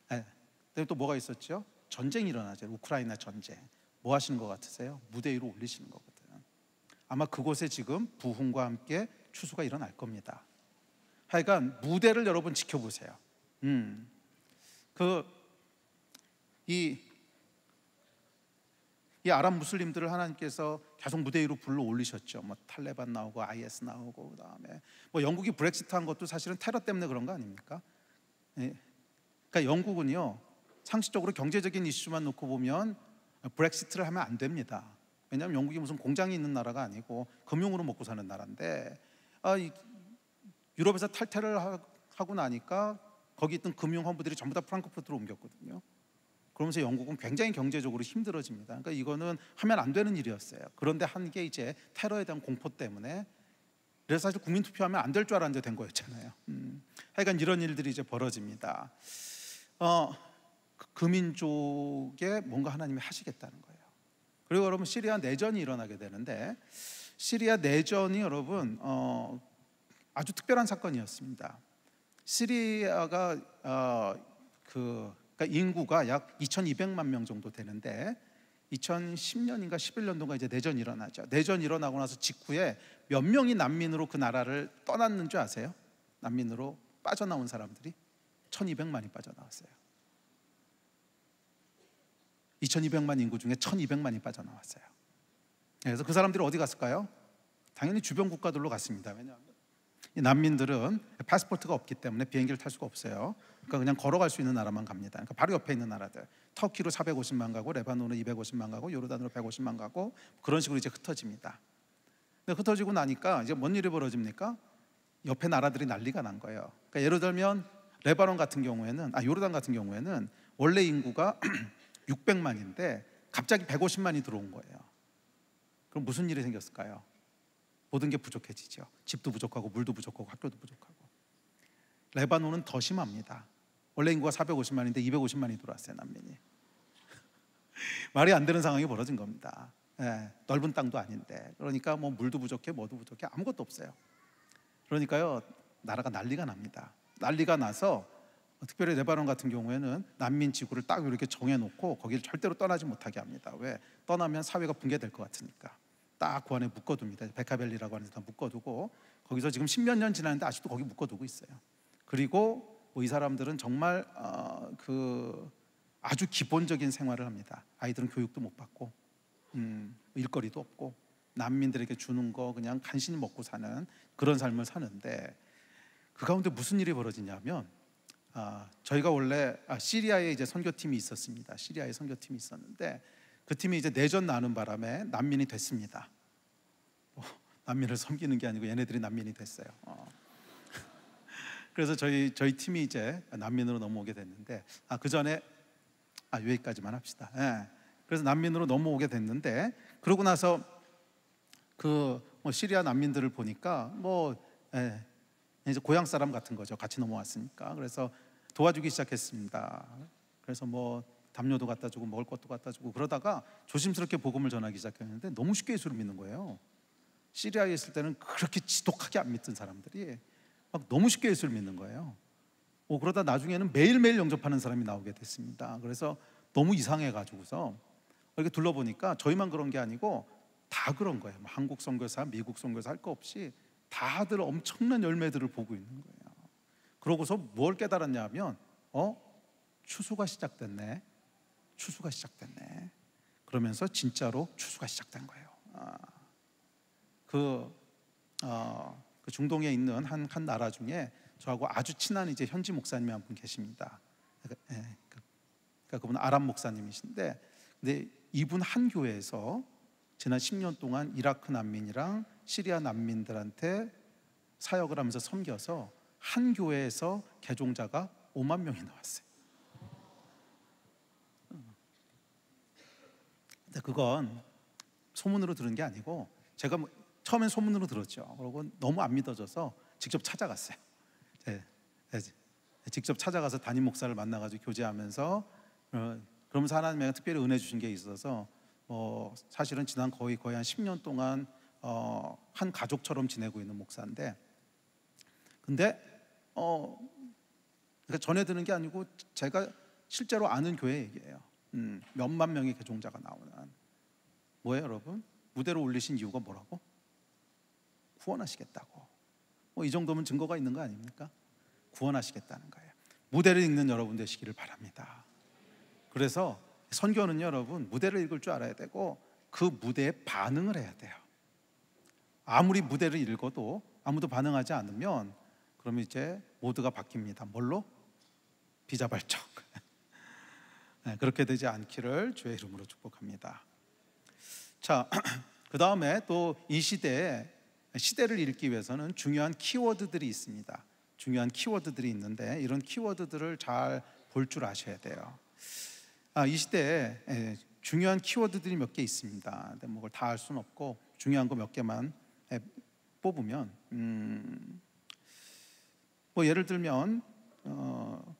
네. 또 뭐가 있었죠? 전쟁이 일어나죠. 우크라이나 전쟁. 뭐 하시는 것 같으세요? 무대 위로 올리시는 거거든. 아마 그곳에 지금 부흥과 함께 추수가 일어날 겁니다. 하여간 무대를 여러분 지켜보세요. 이 아랍 무슬림들을 하나님께서 계속 무대 위로 불러 올리셨죠. 뭐 탈레반 나오고 IS 나오고 그다음에 뭐 영국이 브렉시트한 것도 사실은 테러 때문에 그런 거 아닙니까? 예. 그러니까 영국은요 상식적으로 경제적인 이슈만 놓고 보면 브렉시트를 하면 안 됩니다. 왜냐하면 영국이 무슨 공장이 있는 나라가 아니고 금융으로 먹고 사는 나라인데 유럽에서 탈퇴를 하고 나니까 거기 있던 금융 허브들이 전부 다 프랑크푸르트로 옮겼거든요. 그러면서 영국은 굉장히 경제적으로 힘들어집니다. 그러니까 이거는 하면 안 되는 일이었어요. 그런데 한 게 이제 테러에 대한 공포 때문에 그래서 사실 국민 투표하면 안 될 줄 알았는데 된 거였잖아요. 하여간 이런 일들이 이제 벌어집니다. 그 민족에 뭔가 하나님이 하시겠다는 거예요. 그리고 여러분 시리아 내전이 일어나게 되는데 시리아 내전이 여러분 아주 특별한 사건이었습니다. 시리아가 그러니까 인구가 약 2,200만 명 정도 되는데 2010년인가 11년도가 이제 내전이 일어나죠. 내전이 일어나고 나서 직후에 몇 명이 난민으로 그 나라를 떠났는 줄 아세요? 난민으로 빠져나온 사람들이 1,200만이 빠져나왔어요. 2,200만 인구 중에 1,200만이 빠져나왔어요. 그래서 그 사람들이 어디 갔을까요? 당연히 주변 국가들로 갔습니다. 왜냐하면 이 난민들은 패스포트가 없기 때문에 비행기를 탈 수가 없어요. 그러니까 그냥 걸어갈 수 있는 나라만 갑니다. 그러니까 바로 옆에 있는 나라들, 터키로 450만 가고, 레바논으로 250만 가고, 요르단으로 150만 가고, 그런 식으로 이제 흩어집니다. 근데 흩어지고 나니까 이제 뭔 일이 벌어집니까? 옆에 나라들이 난리가 난 거예요. 그러니까 예를 들면 레바논 같은 경우에는, 요르단 같은 경우에는 원래 인구가 600만인데 갑자기 150만이 들어온 거예요. 그럼 무슨 일이 생겼을까요? 모든 게 부족해지죠. 집도 부족하고 물도 부족하고 학교도 부족하고. 레바논은 더 심합니다. 원래 인구가 450만인데 250만이 들어왔어요, 난민이. 말이 안 되는 상황이 벌어진 겁니다. 넓은 땅도 아닌데. 그러니까 뭐 물도 부족해, 뭐도 부족해, 아무것도 없어요. 그러니까요, 나라가 난리가 납니다. 난리가 나서 특별히 레바논 같은 경우에는 난민 지구를 딱 이렇게 정해놓고 거기를 절대로 떠나지 못하게 합니다. 왜? 떠나면 사회가 붕괴될 것 같으니까. 딱 그 안에 묶어둡니다. 베카벨리라고 하는 데다 묶어두고 거기서 지금 10몇 년 지났는데 아직도 거기 묶어두고 있어요. 그리고 이 사람들은 정말 아주 기본적인 생활을 합니다. 아이들은 교육도 못 받고 일거리도 없고 난민들에게 주는 거 그냥 간신히 먹고 사는 그런 삶을 사는데, 그 가운데 무슨 일이 벌어지냐면 저희가 원래 시리아에 이제 선교팀이 있었습니다. 시리아에 선교팀이 있었는데 그 팀이 이제 내전 나는 바람에 난민이 됐습니다. 난민을 섬기는 게 아니고 얘네들이 난민이 됐어요. 그래서 저희 팀이 이제 난민으로 넘어오게 됐는데, 그 전에 여기까지만 합시다. 예. 그래서 난민으로 넘어오게 됐는데, 그러고 나서 시리아 난민들을 보니까 이제 고향 사람 같은 거죠. 같이 넘어왔으니까. 그래서 도와주기 시작했습니다. 그래서 담요도 갖다 주고 먹을 것도 갖다 주고, 그러다가 조심스럽게 복음을 전하기 시작했는데 너무 쉽게 예수를 믿는 거예요. 시리아에 있을 때는 그렇게 지독하게 안 믿던 사람들이 막 너무 쉽게 예수를 믿는 거예요. 그러다 나중에는 매일매일 영접하는 사람이 나오게 됐습니다. 그래서 너무 이상해가지고서 이렇게 둘러보니까 저희만 그런 게 아니고 다 그런 거예요. 한국 선교사, 미국 선교사 할 거 없이 다들 엄청난 열매들을 보고 있는 거예요. 그러고서 뭘 깨달았냐 하면 추수가 시작됐네. 추수가 시작됐네. 그러면서 진짜로 추수가 시작된 거예요. 그 중동에 있는 한 나라 중에 저하고 아주 친한 이제 현지 목사님이 한 분 계십니다. 그러니까 그분은 아랍 목사님이신데, 근데 이분 한 교회에서 지난 10년 동안 이라크 난민이랑 시리아 난민들한테 사역을 하면서 섬겨서 한 교회에서 개종자가 5만 명이 나왔어요. 근데 그건 소문으로 들은 게 아니고, 제가 처음엔 소문으로 들었죠. 그리고 너무 안 믿어져서 직접 찾아갔어요. 직접 찾아가서 담임 목사를 만나가지고 교제하면서, 그러면서 하나님이 특별히 은혜 주신 게 있어서 사실은 지난 거의 한 10년 동안 한 가족처럼 지내고 있는 목사인데, 근데 그러니까 전해 드는 게 아니고 제가 실제로 아는 교회 얘기예요. 몇만 명의 개종자가 나오는. 뭐예요, 여러분? 무대로 올리신 이유가 뭐라고? 구원하시겠다고. 이 정도면 증거가 있는 거 아닙니까? 구원하시겠다는 거예요. 무대를 읽는 여러분 되시기를 바랍니다. 그래서 선교는 여러분 무대를 읽을 줄 알아야 되고 그 무대에 반응을 해야 돼요. 아무리 무대를 읽어도 아무도 반응하지 않으면 그러면 이제 모두가 바뀝니다. 뭘로? 비자발적. 그렇게 되지 않기를 주의 이름으로 축복합니다. 자, 그 다음에 또 이 시대를 읽기 위해서는 중요한 키워드들이 있습니다. 중요한 키워드들이 있는데 이런 키워드들을 잘 볼 줄 아셔야 돼요. 이 시대에 중요한 키워드들이 몇 개 있습니다. 근데 그걸 다 알 수는 없고 중요한 거 몇 개만 뽑으면, 예를 들면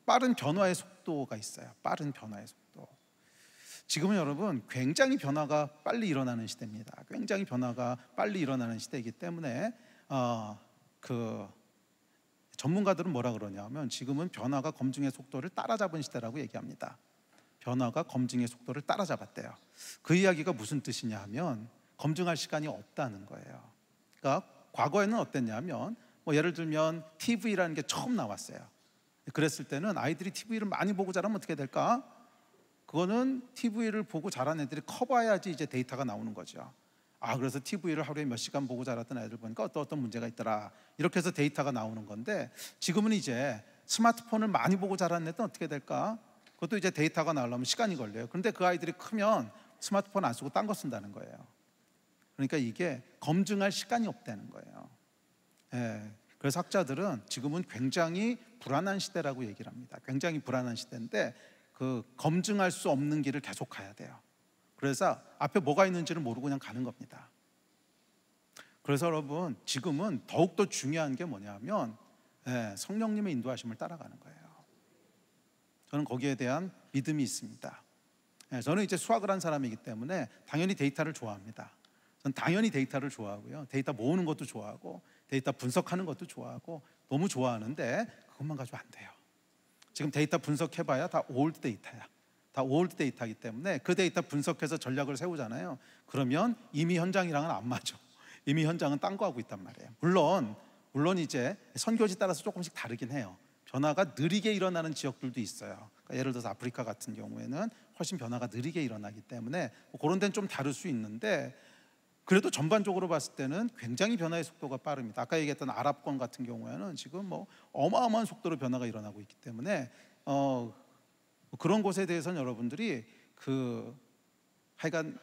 빠른 변화의 속도가 있어요. 빠른 변화의 속도. 지금은 여러분 굉장히 변화가 빨리 일어나는 시대입니다. 굉장히 변화가 빨리 일어나는 시대이기 때문에 전문가들은 뭐라 그러냐면 지금은 변화가 검증의 속도를 따라잡은 시대라고 얘기합니다. 변화가 검증의 속도를 따라잡았대요. 그 이야기가 무슨 뜻이냐 하면 검증할 시간이 없다는 거예요. 그러니까 과거에는 어땠냐면 예를 들면 TV라는 게 처음 나왔어요. 그랬을 때는 아이들이 TV를 많이 보고 자라면 어떻게 될까? 그거는 TV를 보고 자란 애들이 커봐야지 이제 데이터가 나오는 거죠. 그래서 TV를 하루에 몇 시간 보고 자랐던 애들 보니까 어떤 문제가 있더라. 이렇게 해서 데이터가 나오는 건데, 지금은 이제 스마트폰을 많이 보고 자란 애들은 어떻게 될까? 그것도 이제 데이터가 나오려면 시간이 걸려요. 그런데 그 아이들이 크면 스마트폰 안 쓰고 딴 거 쓴다는 거예요. 그러니까 이게 검증할 시간이 없다는 거예요. 그래서 학자들은 지금은 굉장히 불안한 시대라고 얘기를 합니다. 굉장히 불안한 시대인데 검증할 수 없는 길을 계속 가야 돼요. 그래서 앞에 뭐가 있는지를 모르고 그냥 가는 겁니다. 그래서 여러분 지금은 더욱더 중요한 게 뭐냐면 성령님의 인도하심을 따라가는 거예요. 저는 거기에 대한 믿음이 있습니다. 저는 이제 수학을 한 사람이기 때문에 당연히 데이터를 좋아합니다. 저는 당연히 데이터를 좋아하고요. 데이터 모으는 것도 좋아하고 데이터 분석하는 것도 좋아하고 너무 좋아하는데 그것만 가지고 안 돼요. 지금 데이터 분석해봐야 다 올드 데이터야. 다 올드 데이터이기 때문에 그 데이터 분석해서 전략을 세우잖아요. 그러면 이미 현장이랑은 안 맞아. 이미 현장은 딴 거 하고 있단 말이에요. 물론 이제 선교지 따라서 조금씩 다르긴 해요. 변화가 느리게 일어나는 지역들도 있어요. 그러니까 예를 들어서 아프리카 같은 경우에는 훨씬 변화가 느리게 일어나기 때문에 뭐 그런 데는 좀 다를 수 있는데, 그래도 전반적으로 봤을 때는 굉장히 변화의 속도가 빠릅니다. 아까 얘기했던 아랍권 같은 경우에는 지금 뭐 어마어마한 속도로 변화가 일어나고 있기 때문에 그런 곳에 대해서는 여러분들이 하여간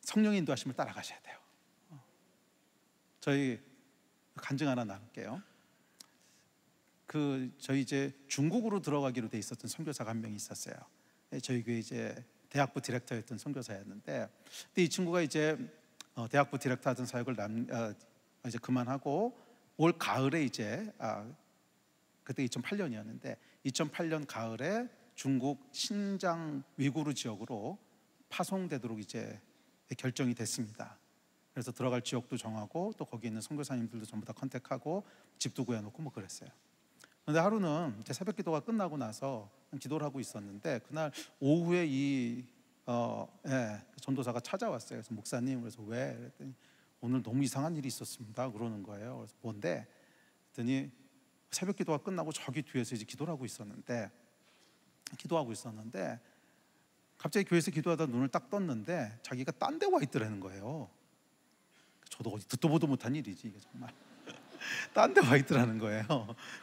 성령의 인도하심을 따라가셔야 돼요. 저희 간증 하나 나눌게요. 저희 이제 중국으로 들어가기로 돼 있었던 선교사가 한 명이 있었어요. 저희 교회 이제 대학부 디렉터였던 선교사였는데, 근데 이 친구가 이제 대학부 디렉터 하던 사역을 이제 그만하고 올 가을에 이제 그때 2008년이었는데 2008년 가을에 중국 신장 위구르 지역으로 파송되도록 이제 결정이 됐습니다. 그래서 들어갈 지역도 정하고 또 거기 있는 선교사님들도 전부 다 컨택하고 집도 구해놓고 뭐 그랬어요. 그런데 하루는 이제 새벽 기도가 끝나고 나서 기도를 하고 있었는데, 그날 오후에 전도사가 찾아왔어요. 그래서 목사님, 그래서 왜? 그랬더니 오늘 너무 이상한 일이 있었습니다 그러는 거예요. 그래서 뭔데? 그랬더니 새벽 기도가 끝나고 저기 뒤에서 이제 기도하고 있었는데 갑자기 교회에서 기도하다 눈을 딱 떴는데 자기가 딴 데 와 있더라는 거예요. 저도 어디 듣도 보도 못한 일이지 이게 정말. 딴 데 와 있더라는 거예요.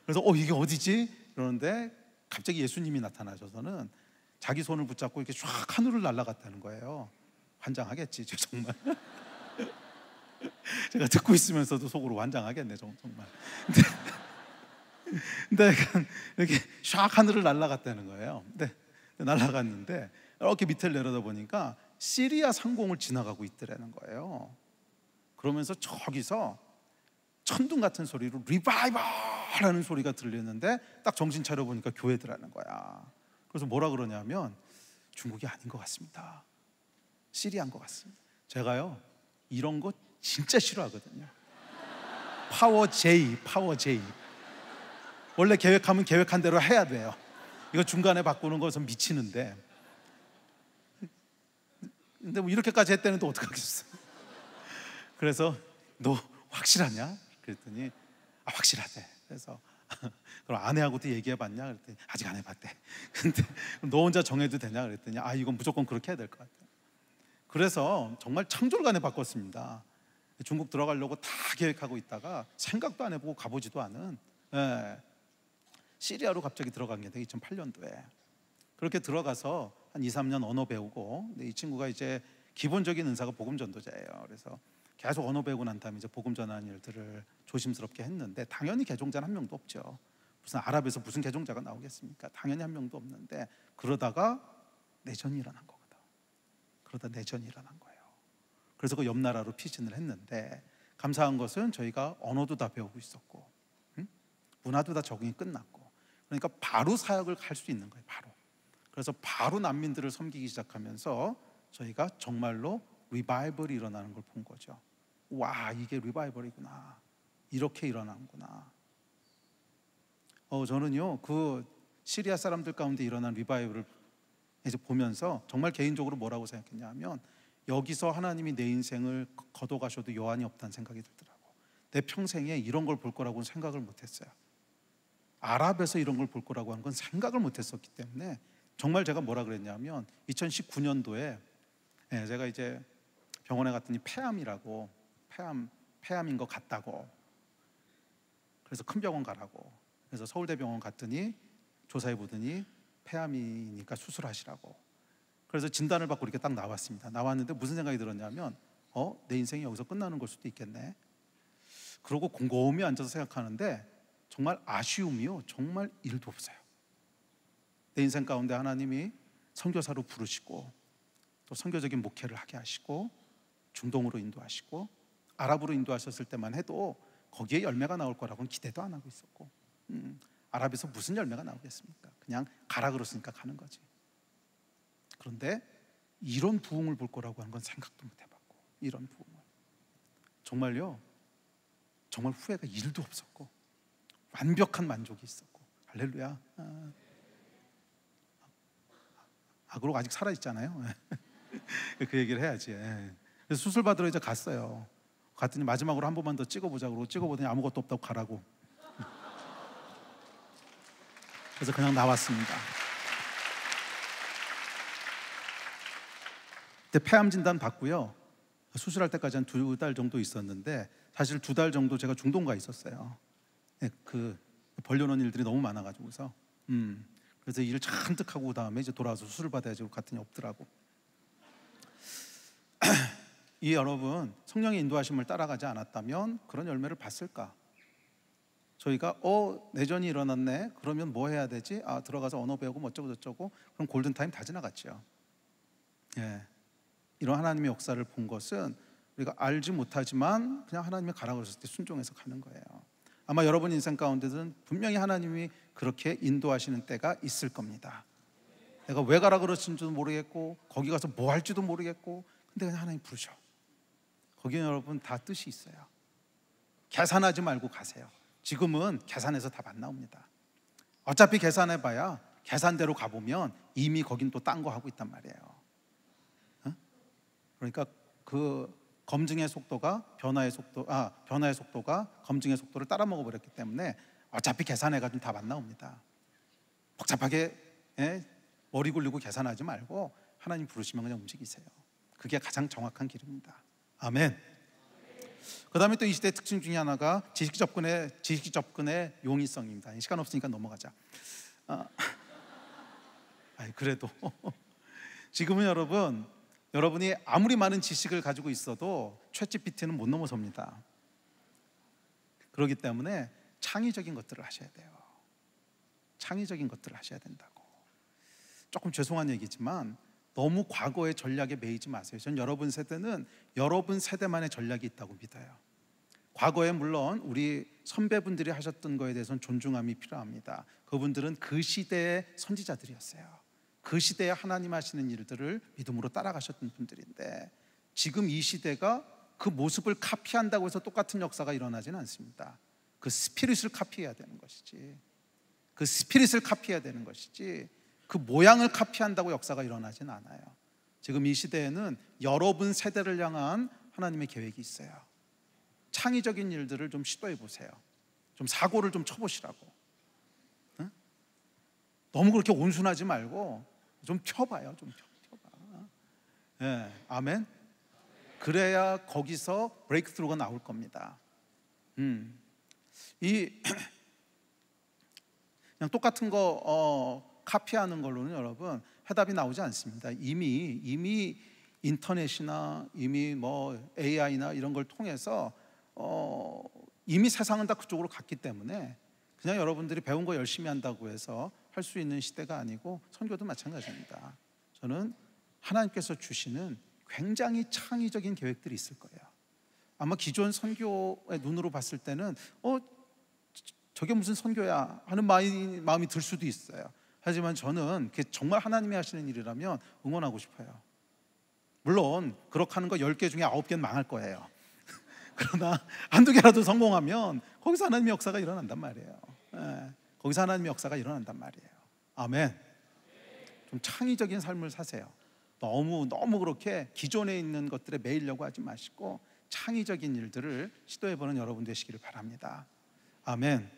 그래서 이게 어디지? 그러는데 갑자기 예수님이 나타나셔서는 자기 손을 붙잡고 이렇게 쫙 하늘을 날아갔다는 거예요. 환장하겠지 정말. 제가 듣고 있으면서도 속으로 환장하겠네 정말. 근데 이렇게 샥 하늘을 날아갔다는 거예요. 근데 날아갔는데 이렇게 밑을 내려다 보니까 시리아 상공을 지나가고 있더라는 거예요. 그러면서 저기서 천둥 같은 소리로 리바이벌하는 소리가 들리는데 딱 정신 차려 보니까 교회더라는 거야. 그래서 뭐라 그러냐면 중국이 아닌 것 같습니다. 시리아인 것 같습니다. 제가요 이런 거 진짜 싫어하거든요. 파워 J. 원래 계획하면 계획한 대로 해야 돼요. 이거 중간에 바꾸는 것은 미치는데. 근데 뭐 이렇게까지 했다는 또 어떡하겠어. 그래서 너 확실하냐? 그랬더니 확실하대. 그래서 그럼 아내하고도 얘기해봤냐? 그랬더니 아직 안 해봤대. 근데 너 혼자 정해도 되냐? 그랬더니 이건 무조건 그렇게 해야 될 것 같아. 그래서 정말 창졸간에 바꿨습니다. 중국 들어가려고 다 계획하고 있다가 생각도 안 해보고 가보지도 않은 시리아로 갑자기 들어간 게 2008년도에. 그렇게 들어가서 한 2, 3년 언어 배우고, 근데 이 친구가 이제 기본적인 은사가 복음 전도자예요. 그래서 계속 언어 배우고 난 다음에 이제 복음 전하는 일들을 조심스럽게 했는데, 당연히 개종자는 한 명도 없죠. 무슨 아랍에서 무슨 개종자가 나오겠습니까? 당연히 한 명도 없는데, 그러다가 내전이 일어난 거거든. 그러다 내전이 일어난 거예요. 그래서 그 옆 나라로 피신을 했는데, 감사한 것은 저희가 언어도 다 배우고 있었고 문화도 다 적응이 끝났고, 그러니까 바로 사역을 할 수 있는 거예요. 그래서 바로 난민들을 섬기기 시작하면서 저희가 정말로 리바이벌이 일어나는 걸 본 거죠. 와, 이게 리바이벌이구나. 이렇게 일어나는구나. 저는요 그 시리아 사람들 가운데 일어난 리바이벌을 이제 보면서 정말 개인적으로 뭐라고 생각했냐면, 여기서 하나님이 내 인생을 걷어가셔도 여한이 없다는 생각이 들더라고. 내 평생에 이런 걸 볼 거라고는 생각을 못했어요. 아랍에서 이런 걸 볼 거라고 하는 건 생각을 못했었기 때문에, 정말 제가 뭐라 그랬냐면 2019년도에 제가 이제 병원에 갔더니 폐암인 것 같다고. 그래서 큰 병원 가라고. 그래서 서울대병원 갔더니 조사해 보더니 폐암이니까 수술하시라고. 그래서 진단을 받고 이렇게 딱 나왔습니다. 나왔는데 무슨 생각이 들었냐면 내 인생이 여기서 끝나는 걸 수도 있겠네. 그러고 곰곰이 앉아서 생각하는데 정말 아쉬움이요, 정말 1도 없어요. 내 인생 가운데 하나님이 선교사로 부르시고 또 선교적인 목회를 하게 하시고 중동으로 인도하시고 아랍으로 인도하셨을 때만 해도 거기에 열매가 나올 거라고는 기대도 안 하고 있었고, 아랍에서 무슨 열매가 나오겠습니까? 그냥 가라 그랬으니까 가는 거지. 그런데 이런 부흥을 볼 거라고 하는 건 생각도 못 해봤고, 이런 부흥을 정말요, 정말 후회가 1도 없었고 완벽한 만족이 있었고, 할렐루야. 그러고 아직 살아있잖아요. 그 얘기를 해야지. 그래서 수술 받으러 이제 갔어요. 갔더니 마지막으로 한 번만 더 찍어보자고, 그러고 찍어보더니 아무것도 없다고 가라고. 그래서 그냥 나왔습니다. 그때 폐암 진단 받고요, 수술할 때까지 한 2달 정도 있었는데 사실 2달 정도 제가 중동가 있었어요. 그 벌려놓은 일들이 너무 많아가지고서 그래서 일을 잔뜩 하고 그다음에 이제 돌아와서 수술 받아야지 갔더니 없더라고. 이 여러분, 성령의 인도하심을 따라가지 않았다면 그런 열매를 봤을까? 저희가 내전이 일어났네, 그러면 뭐 해야 되지? 들어가서 언어 배우고 뭐 어쩌고 저쩌고, 그럼 골든타임 다 지나갔죠. 이런 하나님의 역사를 본 것은 우리가 알지 못하지만 그냥 하나님이 가라고 하셨을 때 순종해서 가는 거예요. 아마 여러분 인생 가운데는 분명히 하나님이 그렇게 인도하시는 때가 있을 겁니다. 내가 왜 가라 그러신지도 모르겠고 거기 가서 뭐 할지도 모르겠고, 근데 그냥 하나님 부르셔. 거기는 여러분 다 뜻이 있어요. 계산하지 말고 가세요. 지금은 계산해서 답 안 나옵니다. 어차피 계산해봐야 계산대로 가보면 이미 거긴 또 딴 거 하고 있단 말이에요. 그러니까 그 검증의 속도가 변화의 속도가 검증의 속도를 따라 먹어버렸기 때문에 어차피 계산해가지고 답 안 나옵니다. 복잡하게 머리 굴리고 계산하지 말고 하나님 부르시면 그냥 움직이세요. 그게 가장 정확한 길입니다. 아멘. 그 다음에 또 이 시대의 특징 중에 하나가 지식 접근의 용이성입니다. 시간 없으니까 넘어가자. 그래도 지금은 여러분이 아무리 많은 지식을 가지고 있어도 챗GPT는 못 넘어섭니다. 그렇기 때문에 창의적인 것들을 하셔야 돼요. 창의적인 것들을 하셔야 된다고. 조금 죄송한 얘기지만 너무 과거의 전략에 매이지 마세요. 전 여러분 세대는 여러분 세대만의 전략이 있다고 믿어요. 과거에 물론 우리 선배분들이 하셨던 거에 대해서는 존중함이 필요합니다. 그분들은 그 시대의 선지자들이었어요. 그 시대에 하나님 하시는 일들을 믿음으로 따라가셨던 분들인데, 지금 이 시대가 그 모습을 카피한다고 해서 똑같은 역사가 일어나지는 않습니다. 그 스피릿을 카피해야 되는 것이지, 그 모양을 카피한다고 역사가 일어나지는 않아요. 지금 이 시대에는 여러분 세대를 향한 하나님의 계획이 있어요. 창의적인 일들을 좀 시도해 보세요. 좀 사고를 좀 쳐보시라고. 너무 그렇게 온순하지 말고 좀 펴봐요. 좀 펴봐. 아멘. 그래야 거기서 브레이크스루가 나올 겁니다. 그냥 똑같은 거 카피하는 걸로는 여러분 해답이 나오지 않습니다. 이미 인터넷이나 이미 뭐 AI나 이런 걸 통해서 이미 세상은 다 그쪽으로 갔기 때문에 그냥 여러분들이 배운 거 열심히 한다고 해서 할 수 있는 시대가 아니고, 선교도 마찬가지입니다. 저는 하나님께서 주시는 굉장히 창의적인 계획들이 있을 거예요. 아마 기존 선교의 눈으로 봤을 때는 저게 무슨 선교야 하는 마음이 들 수도 있어요. 하지만 저는 그게 정말 하나님이 하시는 일이라면 응원하고 싶어요. 물론 그렇게 하는 거 10개 중에 9개는 망할 거예요. 그러나 한두 개라도 성공하면 거기서 하나님의 역사가 일어난단 말이에요. 거기서 하나님의 역사가 일어난단 말이에요. 아멘. 좀 창의적인 삶을 사세요. 너무 그렇게 기존에 있는 것들에 매이려고 하지 마시고 창의적인 일들을 시도해보는 여러분 되시기를 바랍니다. 아멘.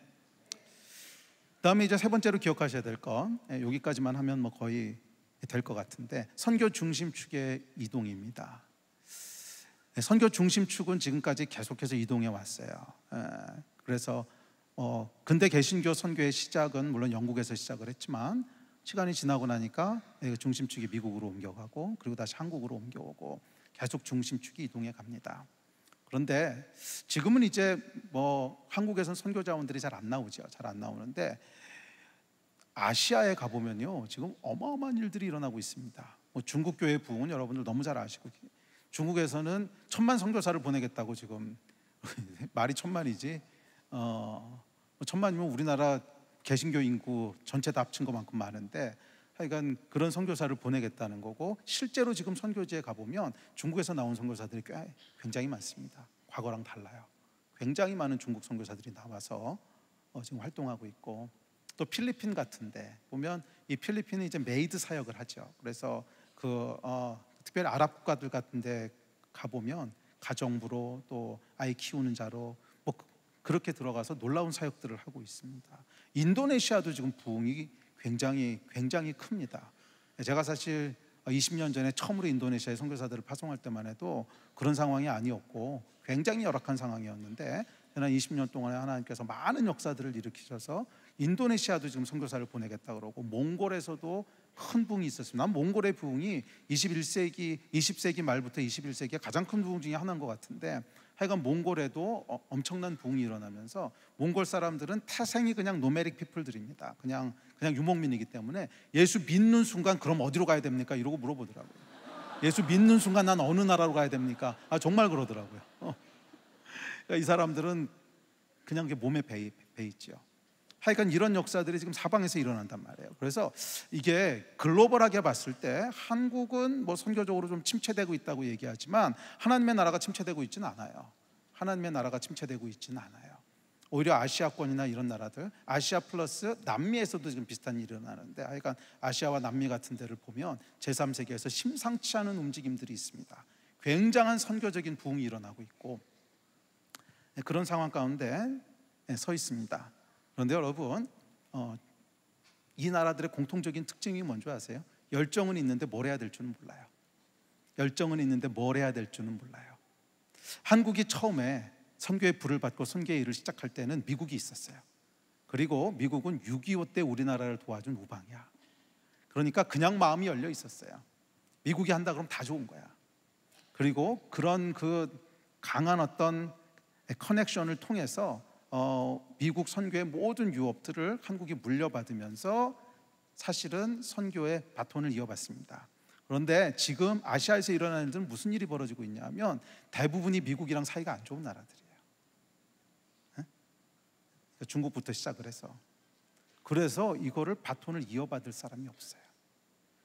그다음에 이제 세 번째로 기억하셔야 될 건, 여기까지만 하면 뭐 거의 될 것 같은데, 선교 중심축의 이동입니다. 선교 중심축은 지금까지 계속해서 이동해 왔어요. 그래서 근대 개신교 선교의 시작은 물론 영국에서 시작을 했지만 시간이 지나고 나니까 중심축이 미국으로 옮겨가고 그리고 다시 한국으로 옮겨오고 계속 중심축이 이동해 갑니다. 그런데 지금은 이제 뭐 한국에서는 선교 자원들이 잘 안 나오죠. 잘 안 나오는데 아시아에 가보면요, 지금 어마어마한 일들이 일어나고 있습니다. 뭐 중국 교회 부흥은 여러분들 너무 잘 아시고, 중국에서는 1000만 선교사를 보내겠다고 지금 말이 1000만이지 1000만이면 우리나라 개신교 인구 전체 다 합친 것만큼 많은데, 하여간 그런 선교사를 보내겠다는 거고, 실제로 지금 선교지에 가보면 중국에서 나온 선교사들이 굉장히 많습니다. 과거랑 달라요. 굉장히 많은 중국 선교사들이 나와서 지금 활동하고 있고, 또 필리핀 같은데 보면 이 필리핀은 이제 메이드 사역을 하죠. 그래서 특별히 아랍 국가들 같은데 가보면 가정부로 또 아이 키우는 자로 뭐 그렇게 들어가서 놀라운 사역들을 하고 있습니다. 인도네시아도 지금 부흥이 굉장히 큽니다. 제가 사실 20년 전에 처음으로 인도네시아에 선교사들을 파송할 때만 해도 그런 상황이 아니었고 굉장히 열악한 상황이었는데, 지난 20년 동안에 하나님께서 많은 역사들을 일으키셔서 인도네시아도 지금 선교사를 보내겠다 그러고, 몽골에서도 큰 부흥이 있었습니다. 난 몽골의 부흥이 21세기, 20세기 말부터 21세기의 가장 큰 부흥 중에 하나인 것 같은데, 하여간 몽골에도 엄청난 부흥이 일어나면서 몽골 사람들은 태생이 그냥 노메릭 피플들입니다. 그냥 유목민이기 때문에 예수 믿는 순간 그럼 어디로 가야 됩니까? 이러고 물어보더라고요. 예수 믿는 순간 난 어느 나라로 가야 됩니까? 정말 그러더라고요. 그러니까 이 사람들은 그냥 몸에 배 있죠. 하여간 이런 역사들이 지금 사방에서 일어난단 말이에요. 그래서 이게 글로벌하게 봤을 때 한국은 뭐 선교적으로 좀 침체되고 있다고 얘기하지만 하나님의 나라가 침체되고 있지는 않아요. 하나님의 나라가 침체되고 있지는 않아요. 오히려 아시아권이나 이런 나라들, 아시아 플러스 남미에서도 지금 비슷한 일이 일어나는데, 하여간 아시아와 남미 같은 데를 보면 제3세계에서 심상치 않은 움직임들이 있습니다. 굉장한 선교적인 부흥이 일어나고 있고, 그런 상황 가운데 서 있습니다. 그런데 여러분, 이 나라들의 공통적인 특징이 뭔지 아세요? 열정은 있는데 뭘 해야 될 줄은 몰라요. 열정은 있는데 뭘 해야 될 줄은 몰라요. 한국이 처음에 선교의 불을 받고 선교의 일을 시작할 때는 미국이 있었어요. 그리고 미국은 6.25 때 우리나라를 도와준 우방이야. 그러니까 그냥 마음이 열려 있었어요. 미국이 한다 그러면 다 좋은 거야. 그리고 그런 그 강한 어떤 커넥션을 통해서 미국 선교의 모든 유업들을 한국이 물려받으면서 사실은 선교의 바톤을 이어받습니다. 그런데 지금 아시아에서 일어나는 일은 무슨 일이 벌어지고 있냐면 대부분이 미국이랑 사이가 안 좋은 나라들이에요. 중국부터 시작을 해서. 그래서 이거를 바톤을 이어받을 사람이 없어요.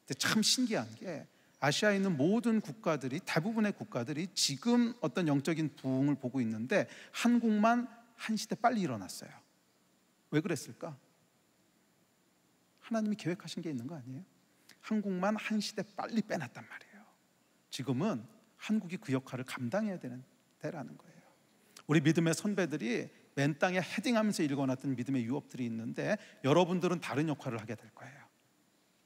근데 참 신기한 게 아시아에 있는 모든 국가들이, 대부분의 국가들이 지금 어떤 영적인 부흥을 보고 있는데 한국만 한 시대 빨리 일어났어요. 왜 그랬을까? 하나님이 계획하신 게 있는 거 아니에요? 한국만 한 시대 빨리 빼놨단 말이에요. 지금은 한국이 그 역할을 감당해야 되는 때라는 거예요. 우리 믿음의 선배들이 맨 땅에 헤딩하면서 읽어놨던 믿음의 유업들이 있는데 여러분들은 다른 역할을 하게 될 거예요.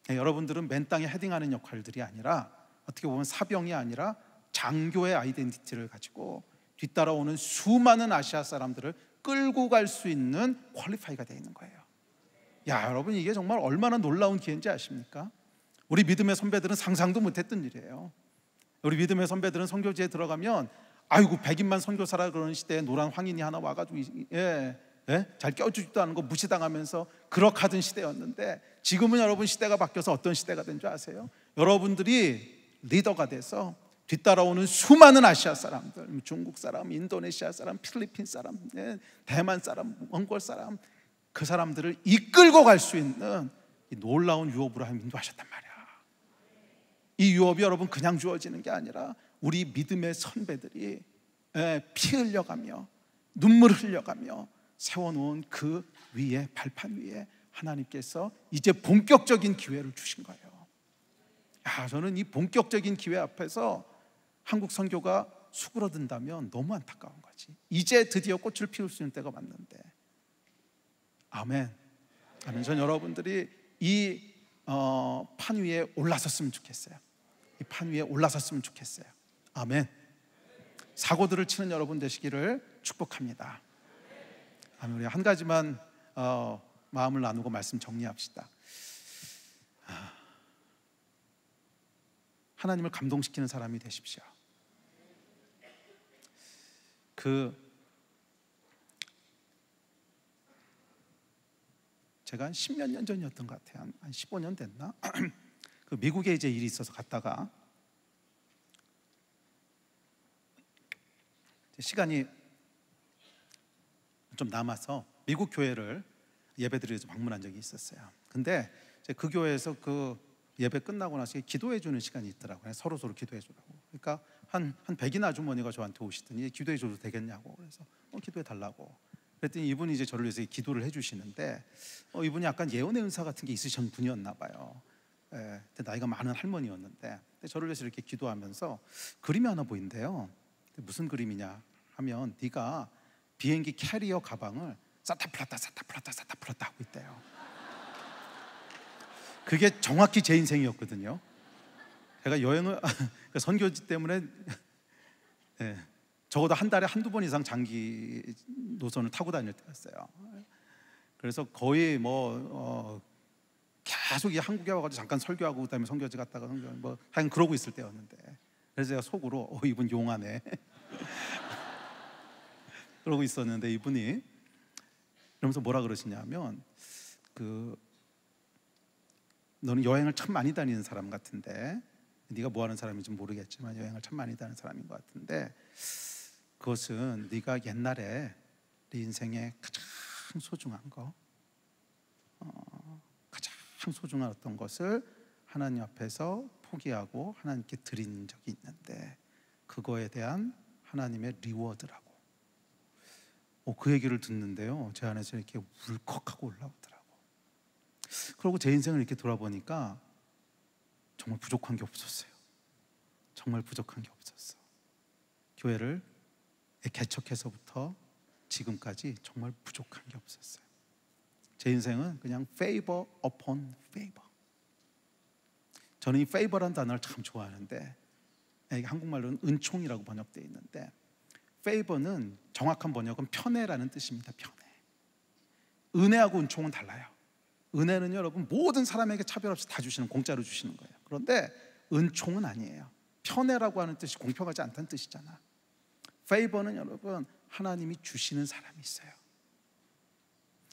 여러분들은 맨 땅에 헤딩하는 역할들이 아니라 어떻게 보면 사병이 아니라 장교의 아이덴티티를 가지고 뒤따라오는 수많은 아시아 사람들을 끌고 갈 수 있는 퀄리파이가 되어 있는 거예요. 야, 여러분, 이게 정말 얼마나 놀라운 기회인지 아십니까? 우리 믿음의 선배들은 상상도 못했던 일이에요. 우리 믿음의 선배들은 선교지에 들어가면 아이고, 백인만 선교사라 그러는 시대에 노란 황인이 하나 와가지고 잘 껴주지도 않은 거 무시당하면서 그렇게 하던 시대였는데, 지금은 여러분 시대가 바뀌어서 어떤 시대가 된 줄 아세요? 여러분들이 리더가 돼서 뒤따라오는 수많은 아시아 사람들, 중국 사람, 인도네시아 사람, 필리핀 사람, 대만 사람, 몽골 사람, 그 사람들을 이끌고 갈 수 있는 이 놀라운 유업으로 하나님 인도하셨단 말이야. 이 유업이 여러분 그냥 주어지는 게 아니라 우리 믿음의 선배들이 피 흘려가며 눈물을 흘려가며 세워놓은 그 위에, 발판 위에 하나님께서 이제 본격적인 기회를 주신 거예요. 야, 저는 이 본격적인 기회 앞에서 한국 선교가 수그러든다면 너무 안타까운 거지. 이제 드디어 꽃을 피울 수 있는 때가 왔는데. 아멘. 아멘. 전 여러분들이 이 판 위에 올라섰으면 좋겠어요. 이 판 위에 올라섰으면 좋겠어요. 아멘. 사고들을 치는 여러분 되시기를 축복합니다. 아멘. 우리 한 가지만 마음을 나누고 말씀 정리합시다. 하나님을 감동시키는 사람이 되십시오. 제가 한 10몇 년 전이었던 것 같아요. 한 15년 됐나? 그 미국에 이제 일이 있어서 갔다가 시간이 좀 남아서 미국 교회를 예배드리러 방문한 적이 있었어요. 근데 그 교회에서 그 예배 끝나고 나서 기도해 주는 시간이 있더라고요. 서로 기도해 주라고. 그러니까 한 백인 아주머니가 저한테 오시더니 기도해 줘도 되겠냐고. 그래서 기도해 달라고. 그랬더니 이분이 이제 저를 위해서 기도를 해 주시는데 이분이 약간 예언의 은사 같은 게 있으신 분이었나 봐요. 나이가 많은 할머니였는데 저를 위해서 이렇게 기도하면서 그림이 하나 보인대요. 무슨 그림이냐 하면 네가 비행기 캐리어 가방을 사타 플랐다 하고 있대요. 그게 정확히 제 인생이었거든요. 제가 여행을 선교지 때문에 적어도 한 달에 한두 번 이상 장기 노선을 타고 다닐 때였어요. 그래서 거의 계속 이 한국에 와가지고 잠깐 설교하고 그다음에 선교지 갔다가 하여간 그러고 있을 때였는데, 그래서 제가 속으로 이분 용하네 그러고 있었는데, 이분이 그러면서 뭐라 그러시냐면, 너는 여행을 참 많이 다니는 사람 같은데, 네가 뭐 하는 사람인지 모르겠지만 여행을 참 많이 다니는 사람인 것 같은데, 그것은 네가 옛날에 네 인생에 가장 소중한 거, 가장 소중한 어떤 것을 하나님 앞에서 포기하고 하나님께 드린 적이 있는데, 그거에 대한 하나님의 리워드라고. 그 얘기를 듣는데요, 제 안에서 이렇게 울컥하고 올라오더라고. 그리고 제 인생을 이렇게 돌아보니까 정말 부족한 게 없었어요. 정말 부족한 게 없었어. 교회를 개척해서부터 지금까지 정말 부족한 게 없었어요. 제 인생은 그냥 favor upon favor. 저는 이 favor란 단어를 참 좋아하는데, 이게 한국말로는 은총이라고 번역되어 있는데, favor는 정확한 번역은 편애라는 뜻입니다. 편애. 은혜하고 은총은 달라요. 은혜는 여러분 모든 사람에게 차별 없이 다 주시는, 공짜로 주시는 거예요. 그런데 은총은 아니에요. 편애라고 하는 뜻이 공평하지 않다는 뜻이잖아. favor는 여러분 하나님이 주시는 사람이 있어요.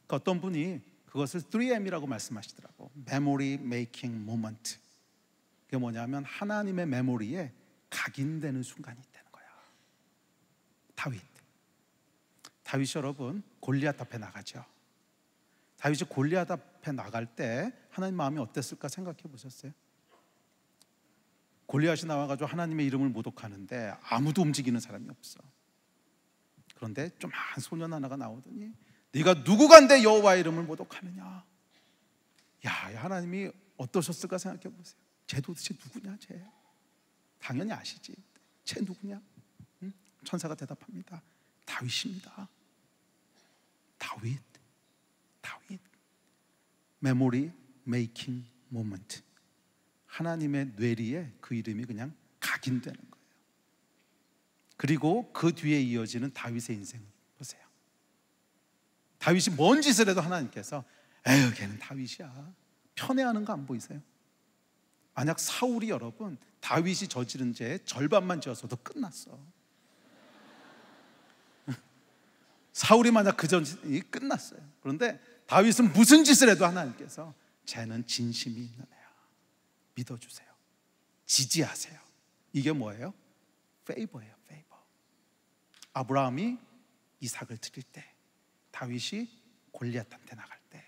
어떤 분이 그것을 3M이라고 말씀하시더라고. Memory Making Moment. 그게 뭐냐면 하나님의 메모리에 각인되는 순간이 있다는 거야. 다윗이 여러분 골리앗 앞에 나가죠. 다윗이 골리앗 앞에 나갈 때 하나님 마음이 어땠을까 생각해 보셨어요? 골리앗이 나와가지고 하나님의 이름을 모독하는데 아무도 움직이는 사람이 없어. 그런데 좀 한 소년 하나가 나오더니, 네가 누구간데 여호와의 이름을 모독하느냐. 야, 하나님이 어떠셨을까 생각해 보세요. 쟤 도대체 누구냐? 쟤 당연히 아시지. 쟤 누구냐? 응? 천사가 대답합니다. 다윗입니다. 다윗. 메모리 메이킹 모먼트. 하나님의 뇌리에 그 이름이 그냥 각인되는 거예요. 그리고 그 뒤에 이어지는 다윗의 인생 보세요. 다윗이 뭔 짓을 해도 하나님께서 에휴, 걔는 다윗이야, 편애하는 거 안 보이세요? 만약 사울이 여러분 다윗이 저지른 죄의 절반만 지었어도 끝났어. 사울이 만약 그 전이 끝났어요. 그런데 다윗은 무슨 짓을 해도 하나님께서 쟤는 진심이 있는 애야, 믿어주세요, 지지하세요. 이게 뭐예요? 페이버예요. 페이버. 아브라함이 이삭을 드릴 때, 다윗이 골리앗한테 나갈 때,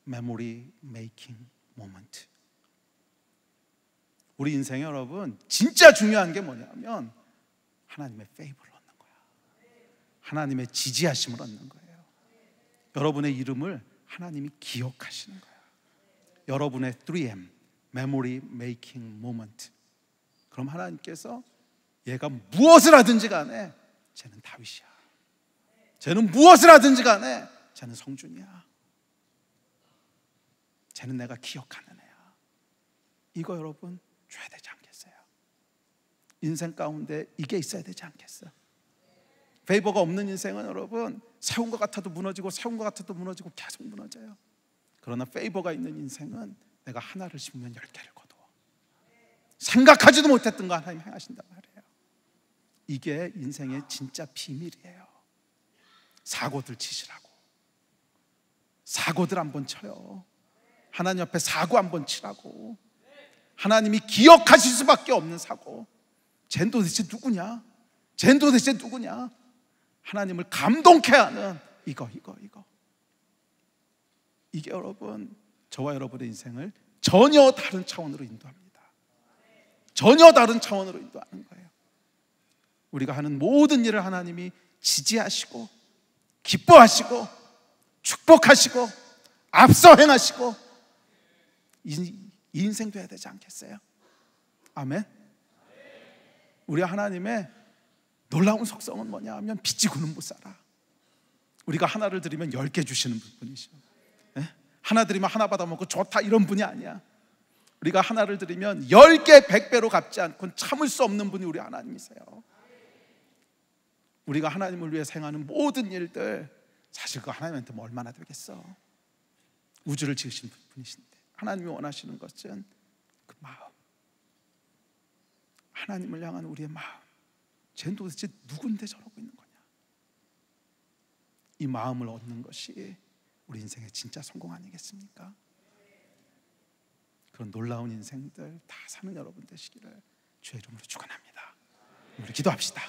메모리 메이킹 모먼트. 우리 인생에 여러분 진짜 중요한 게 뭐냐면 하나님의 페이버를 얻는 거야. 하나님의 지지하심을 얻는 거예요. 여러분의 이름을 하나님이 기억하시는 거예요. 여러분의 3M, 메모리 메이킹 모먼트. 그럼 하나님께서 얘가 무엇을 하든지 간에 쟤는 다윗이야, 쟤는 무엇을 하든지 간에 쟤는 성준이야, 쟤는 내가 기억하는 애야. 이거 여러분 줘야 되지 않겠어요? 인생 가운데 이게 있어야 되지 않겠어요? 페이버가 없는 인생은 여러분 세운 것 같아도 무너지고 세운 것 같아도 무너지고 계속 무너져요. 그러나 페이버가 있는 인생은 내가 하나를 심으면 10개를 거두어. 생각하지도 못했던 거 하나님 행하신단 말이에요. 이게 인생의 진짜 비밀이에요. 사고들 치시라고. 사고들 한번 쳐요. 하나님 앞에 사고 한번 치라고. 하나님이 기억하실 수밖에 없는 사고. 쟨 도대체 누구냐? 쟨 도대체 누구냐? 하나님을 감동케 하는 이거. 이게 여러분 저와 여러분의 인생을 전혀 다른 차원으로 인도합니다. 전혀 다른 차원으로 인도하는 거예요. 우리가 하는 모든 일을 하나님이 지지하시고 기뻐하시고 축복하시고 앞서 행하시고 이 인생 돼야 되지 않겠어요? 아멘. 우리 하나님의 놀라운 속성은 뭐냐 하면 빚지고는 못 살아. 우리가 하나를 드리면 10개 주시는 분이시오. 예? 하나 드리면 하나 받아먹고 좋다 이런 분이 아니야. 우리가 하나를 드리면 10개 100배로 갚지 않고는 참을 수 없는 분이 우리 하나님이세요. 우리가 하나님을 위해 행하는 모든 일들, 사실 그 하나님한테 뭐 얼마나 되겠어. 우주를 지으신 분이신데 하나님이 원하시는 것은 그 마음, 하나님을 향한 우리의 마음. 쟤는 도대체 누군데 저러고 있는 거냐. 이 마음을 얻는 것이 우리 인생의 진짜 성공 아니겠습니까? 그런 놀라운 인생들 다 사는 여러분 되시기를 주의 이름으로 축원합니다. 우리 기도합시다.